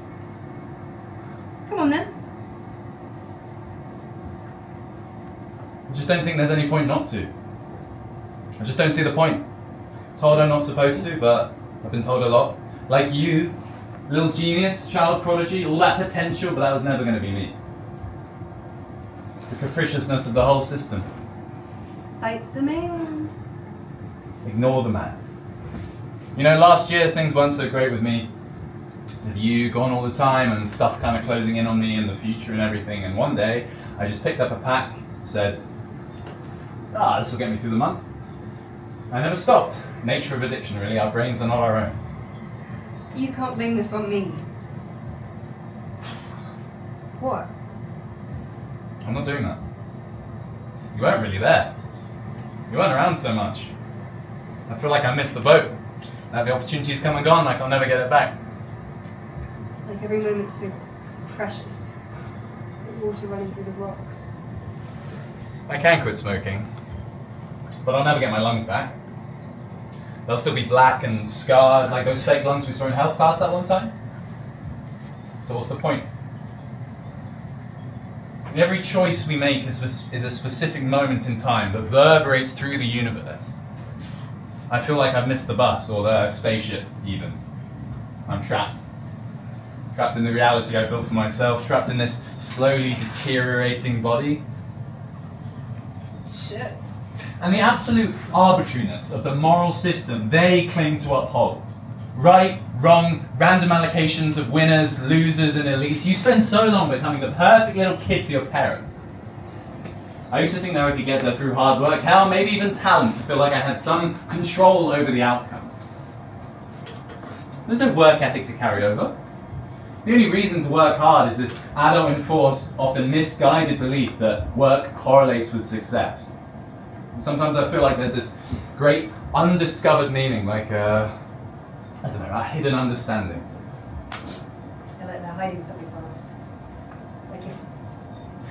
Come on then. I just don't think there's any point not to. I just don't see the point. Told I'm not supposed to, but I've been told a lot. Like you, little genius, child prodigy, all that potential, but that was never going to be me. The capriciousness of the whole system. Fight the man. Ignore the man. You know, last year things weren't so great with me. With you gone all the time and stuff kind of closing in on me and the future and everything. And one day, I just picked up a pack, said, this will get me through the month. I never stopped. Nature of addiction, really. Our brains are not our own. You can't blame this on me. What? I'm not doing that. You weren't really there. You weren't around so much. I feel like I missed the boat. Now the opportunity's come and gone, like I'll never get it back. Like every moment's so precious. Like water running through the rocks. I can quit smoking, but I'll never get my lungs back. They'll still be black and scarred, like those fake lungs we saw in health class that one time. So what's the point? And every choice we make is a specific moment in time that reverberates through the universe. I feel like I've missed the bus, or the spaceship, even. I'm trapped. Trapped in the reality I built for myself, trapped in this slowly deteriorating body. Shit. And the absolute arbitrariness of the moral system they claim to uphold. Right, wrong, random allocations of winners, losers, and elites. You spend so long becoming the perfect little kid for your parents. I used to think that I could get there through hard work, hell, maybe even talent, to feel like I had some control over the outcome. There's no work ethic to carry over. The only reason to work hard is this adult-enforced, often misguided belief that work correlates with success. And sometimes I feel like there's this great undiscovered meaning, like I don't know, a hidden understanding. They're like they're hiding something from us. Like if we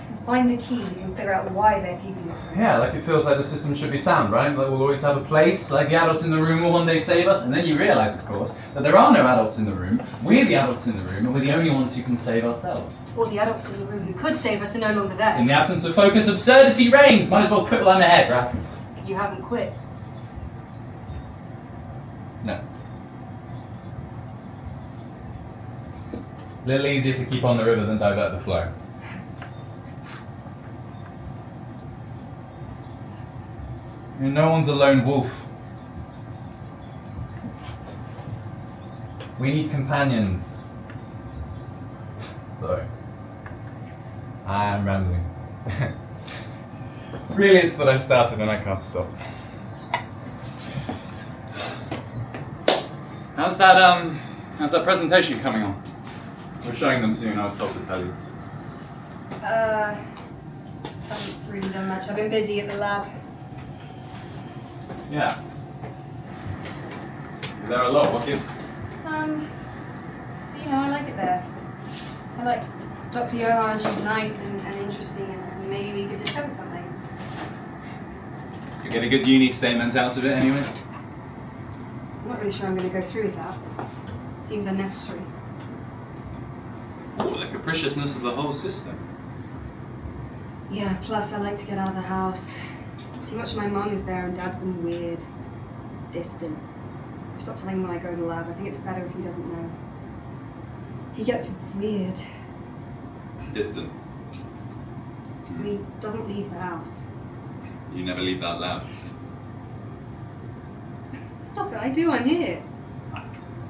can find the key, we can figure out why they're keeping it from us. Yeah, like it feels like the system should be sound, right? Like we'll always have a place, like the adults in the room will one day save us, and then you realise, of course, that there are no adults in the room, we're the adults in the room, and we're the only ones who can save ourselves. Or the adults in the room who could save us are no longer there. In the absence of focus, absurdity reigns! Might as well quit while I'm ahead, right? You haven't quit. No. A little easier to keep on the river than divert the flow. I mean, no one's a lone wolf. We need companions. Sorry. I am rambling. Really, it's that I started and I can't stop. How's that presentation coming on? We're showing them soon, I was told to tell you. Haven't really done much. I've been busy at the lab. Yeah. You're there a lot, what gives? I like it there. I like Doctor Johann, she's nice and interesting, and maybe we could discuss something. You get a good uni statement out of it anyway? I'm not really sure I'm going to go through with that. Seems unnecessary. Oh, the capriciousness of the whole system. Yeah, plus I like to get out of the house. Too much of my mum is there and Dad's been weird. Distant. I've stopped telling him when I go to the lab. I think it's better if he doesn't know. He gets weird. Distant. He doesn't leave the house. You never leave that lab. Stop it, I do, I'm here.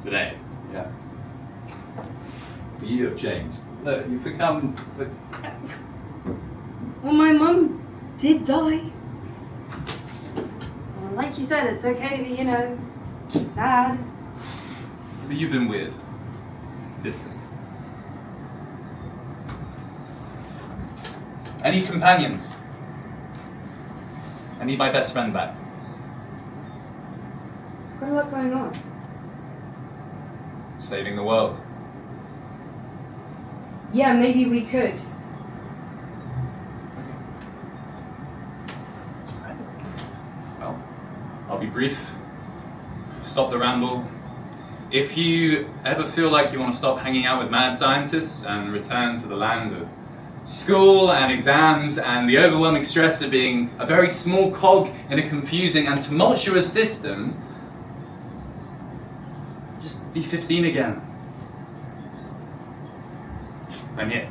Today? Yeah. You have changed. Look, you've become... Well, my mum did die. Well, like you said, it's okay to be, sad. But you've been weird. Distant. I need companions. I need my best friend back. I've got a lot going on. Saving the world. Yeah, maybe we could. Well, I'll be brief. Stop the ramble. If you ever feel like you want to stop hanging out with mad scientists and return to the land of school and exams and the overwhelming stress of being a very small cog in a confusing and tumultuous system, just be 15 again. I'm here.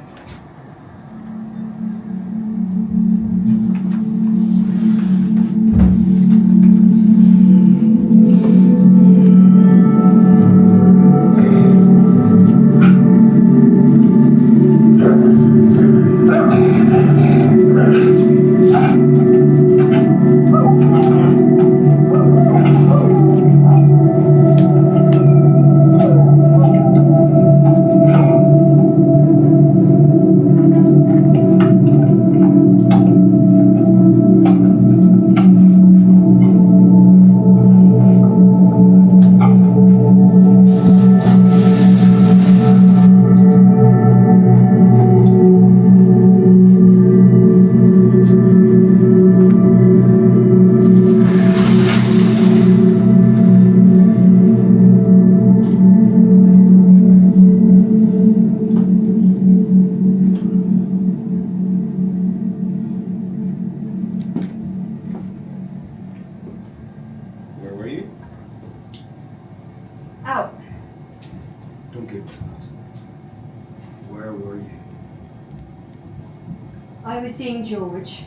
I was seeing George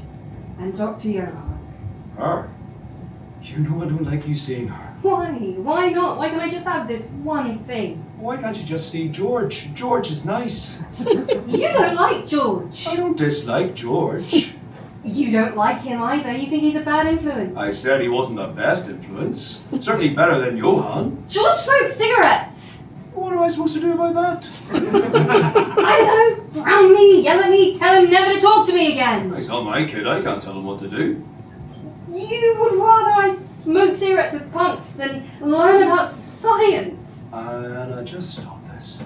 and Dr. Johann. Her? You know I don't like you seeing her. Why? Why not? Why can't I just have this one thing? Why can't you just see George? George is nice. You don't like George. I don't dislike George. You You don't like him either. You think he's a bad influence. I said he wasn't the best influence. Certainly better than Johann. George smokes cigarettes. What am I supposed to do about that? I don't know. Ground me, yell at me, tell him never to talk to me again. He's not my kid. I can't tell him what to do. You would rather I smoke cigarettes with punks than learn about science. Anna, just stop this.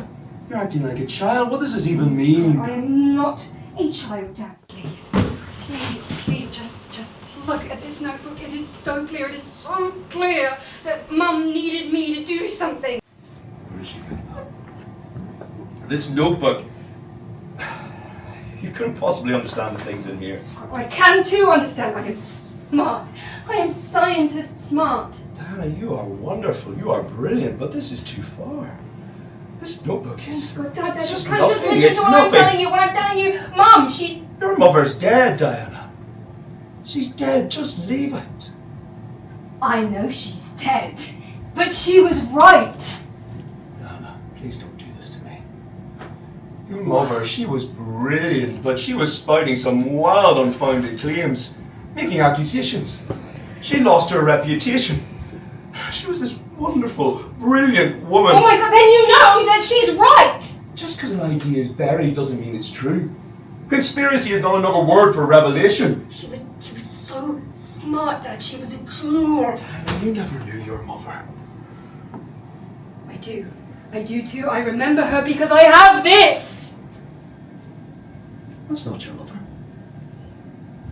You're acting like a child. What does this even mean? I am not a child, Dad. Please, please, just look at this notebook. It is so clear, that Mum needed me to do something. Where is she? This notebook. You couldn't possibly understand the things in here. I can too understand. I am smart. I am scientist smart. Anna, you are wonderful. You are brilliant, but this is too far. This notebook is. Oh, God, Dad, it's you just can't nothing. just listen It's to what nothing. I'm telling you. When I'm telling you, Mum, she. Your mother's dead, Diana. She's dead. Just leave it. I know she's dead, but she was right. Diana, please don't do this to me. Your mother, she was brilliant, but she was spouting some wild, unfounded claims, making accusations. She lost her reputation. She was this wonderful, brilliant woman. Oh my God! Then you know that she's right. Just because an idea is buried doesn't mean it's true. Conspiracy is not another word for revelation. She was so smart, Dad. She was a genius. You never knew your mother. I do too. I remember her because I have this. That's not your mother.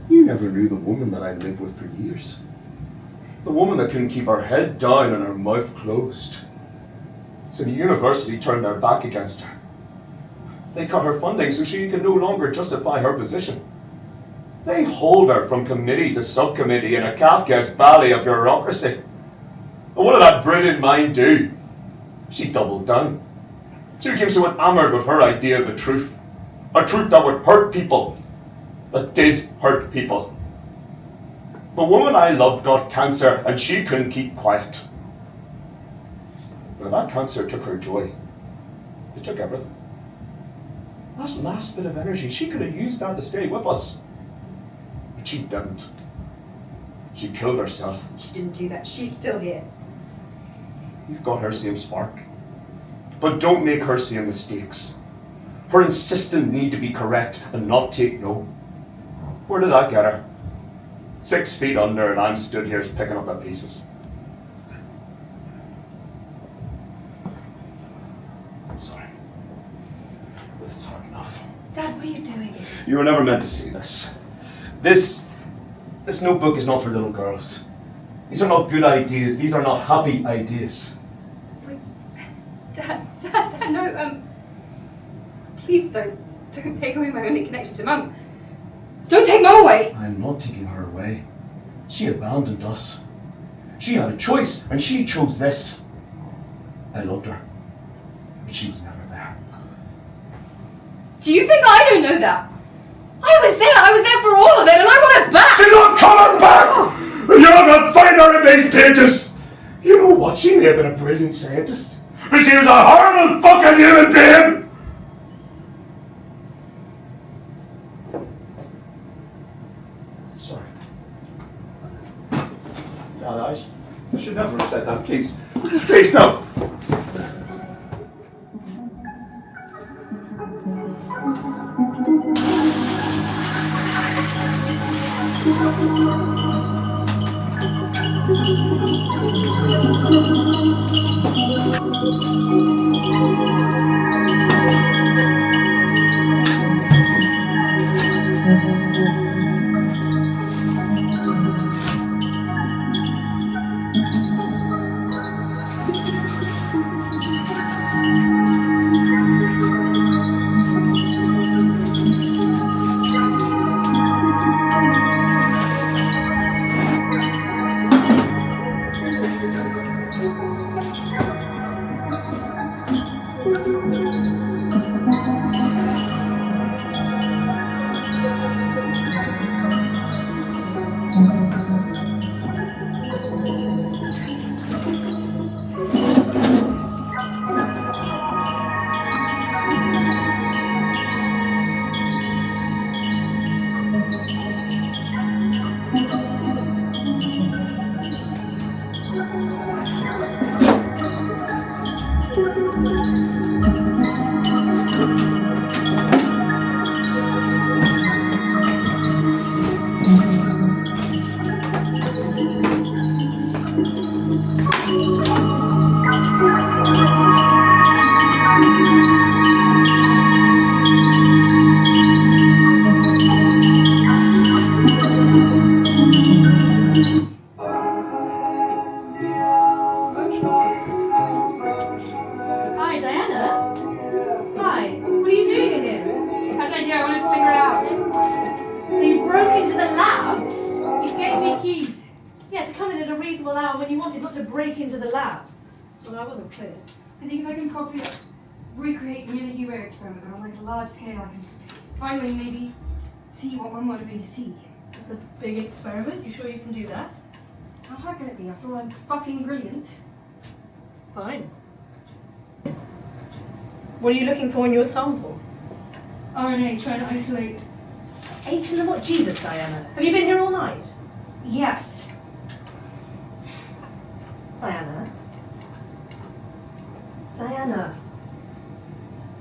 You never knew the woman that I lived with for years. The woman that couldn't keep her head down and her mouth closed. So the university turned their back against her. They cut her funding so she could no longer justify her position. They hold her from committee to subcommittee in a Kafkaesque ballet of bureaucracy. And what did that brilliant mind do? She doubled down. She became so enamored with her idea of the truth. A truth that would hurt people. That did hurt people. The woman I loved got cancer and she couldn't keep quiet. Now that cancer took her joy. It took everything. That last bit of energy, she could have used that to stay with us. But she didn't. She killed herself. She didn't do that. She's still here. You've got her same spark. But don't make her same mistakes. Her insistent need to be correct and not take no. Where did that get her? 6 feet under and I'm stood here picking up the pieces. I'm sorry. This is hard enough. Dad, what are you doing? You were never meant to see this. This notebook is not for little girls. These are not good ideas. These are not happy ideas. Wait, Dad, no, please don't take away my only connection to Mum. Don't take Mum away. I am not taking her away. She abandoned us. She had a choice, and she chose this. I loved her, but she was never there. Do you think I don't know that? I was there for all of it, and I want it back! She's not coming back! You're not going to find her in these pages! You know what? She may have been a brilliant scientist, but she was a horrible fucking human being! Sorry. No, I should never have said that. Please. Please, no. the lab? You gave me keys. Yeah, to come in at a reasonable hour when you wanted, not to break into the lab. Well, I wasn't clear. I think if I can properly recreate the Miller-Huber experiment on like a large scale, I can finally maybe see what Mum wanted me to see. It's a big experiment. You sure you can do that? How hard can it be? After all, I'm fucking brilliant. Fine. What are you looking for in your sample? RNA, trying to isolate. H and what? Jesus, Diana. Have you been here all night? Yes. Diana. Diana.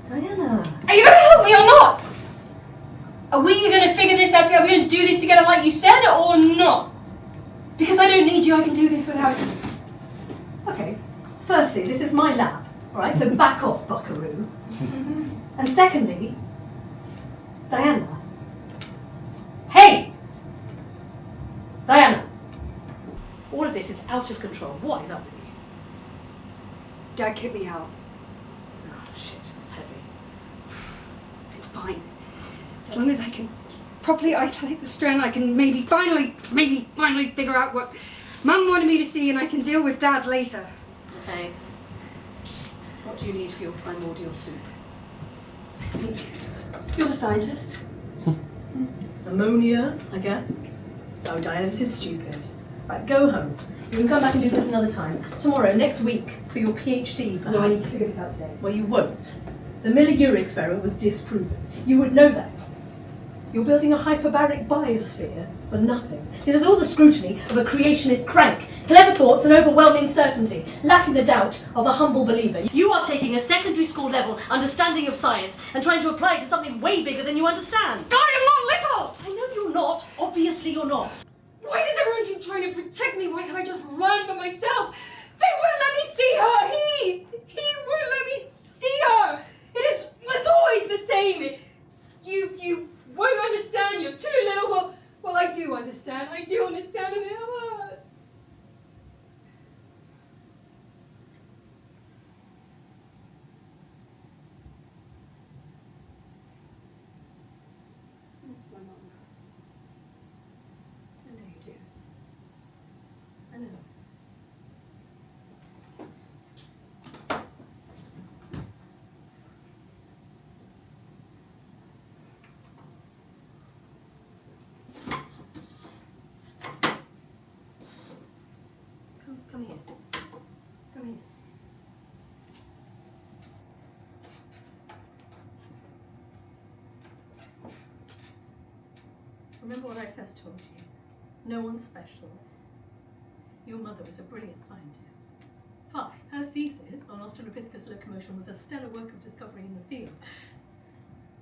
Diana. Are you gonna help me or not? Are we gonna figure this out together? Are we gonna do this together like you said or not? Because I don't need you, I can do this without you. Okay. Firstly, this is my lab, alright? So back off, buckaroo. And secondly, Diana. Hey! Diana! All of this is out of control. What is up with you? Dad kicked me out. Oh, shit, it's heavy. It's fine. As long as I can properly isolate the strand, I can maybe finally figure out what Mum wanted me to see, and I can deal with Dad later. Okay. What do you need for your primordial soup? You're the scientist. Ammonia, I guess. Oh, Diana, this is stupid. Right, go home. You can come back and do this another time. Tomorrow, next week, for your PhD, perhaps. No, I need to figure this out today. Well, you won't. The Miller-Urey experiment was disproven. You would know that. You're building a hyperbaric biosphere for nothing. This is all the scrutiny of a creationist crank. Clever thoughts and overwhelming certainty, lacking the doubt of a humble believer. You are taking a secondary school level understanding of science and trying to apply it to something way bigger than you understand. I am not little! I know you're not. Obviously you're not. Why does everyone keep trying to protect me? Why can't I just learn for myself? They wouldn't let me see her! He wouldn't let me see her! It's always the same. You won't understand, you're too little. Well, I do understand, and it hurts. That's my mum. I know you do. I know. Come here. Come here. Remember what I first told you? No one's special. Your mother was a brilliant scientist. Fuck, her thesis on Australopithecus locomotion was a stellar work of discovery in the field.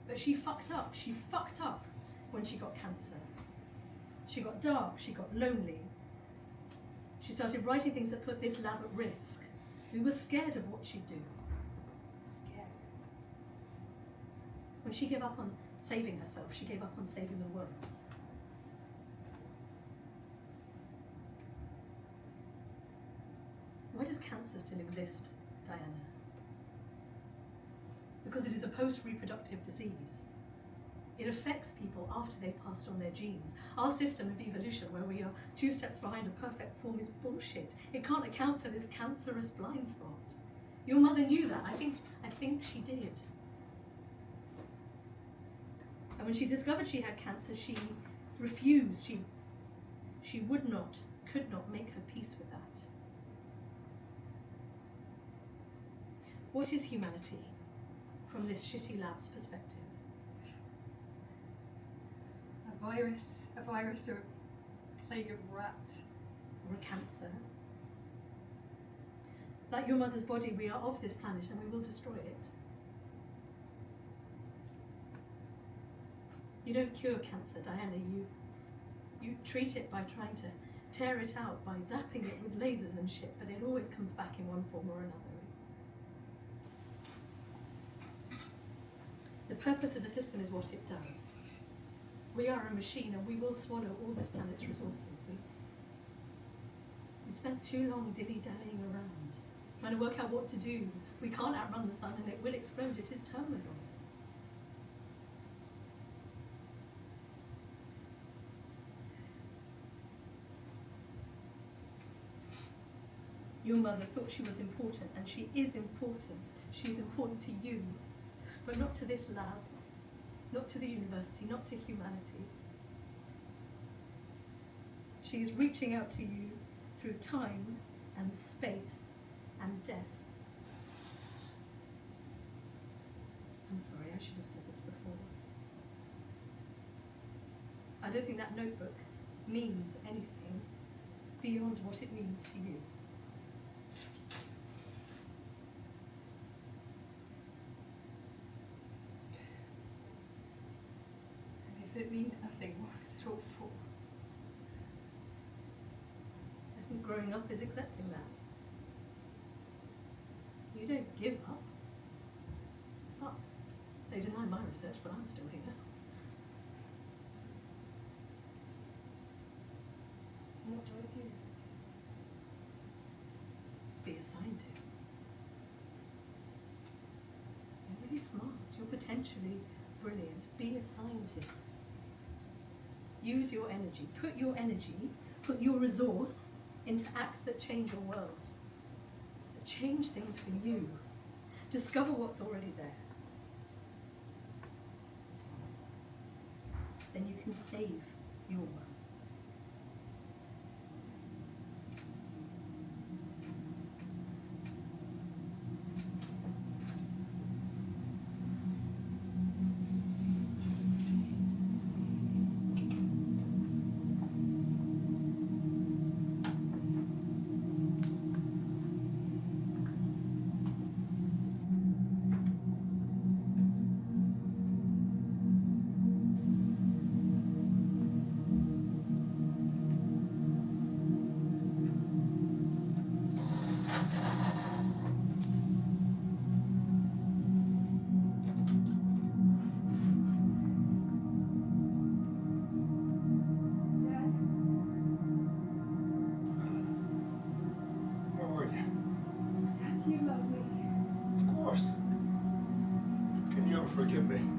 But she fucked up. She fucked up when she got cancer. She got dark. She got lonely. She started writing things that put this lab at risk. We were scared of what she'd do. Scared. When she gave up on saving herself, she gave up on saving the world. Why does cancer still exist, Diana? Because it is a post-reproductive disease. It affects people after they've passed on their genes. Our system of evolution, where we are 2 steps behind a perfect form, is bullshit. It can't account for this cancerous blind spot. Your mother knew that. I think she did. And when she discovered she had cancer, she refused. She would not, could not make her peace with that. What is humanity from this shitty lab's perspective? A virus or a plague of rats. Or a cancer. Like your mother's body, we are of this planet and we will destroy it. You don't cure cancer, Diana. You treat it by trying to tear it out, by zapping it with lasers and shit, but it always comes back in one form or another. The purpose of the system is what it does. We are a machine and we will swallow all this planet's resources. We spent too long dilly-dallying around, trying to work out what to do. We can't outrun the sun and it will explode. It is terminal. Your mother thought she was important, and she is important. She's important to you, but not to this lab, not to the university, not to humanity. She's reaching out to you through time and space and death. I'm sorry, I should have said this before. I don't think that notebook means anything beyond what it means to you. And if it means nothing, what is it all for? I think growing up is accepting that. You don't give up. Oh, they deny my research, but I'm still here. What do I do? Be a scientist. You're really smart. You're potentially brilliant. Be a scientist. Use your energy. Put your resource into acts that change your world. That change things for you. Discover what's already there. Then you can save your world. You love me. Of course. Can you ever forgive me?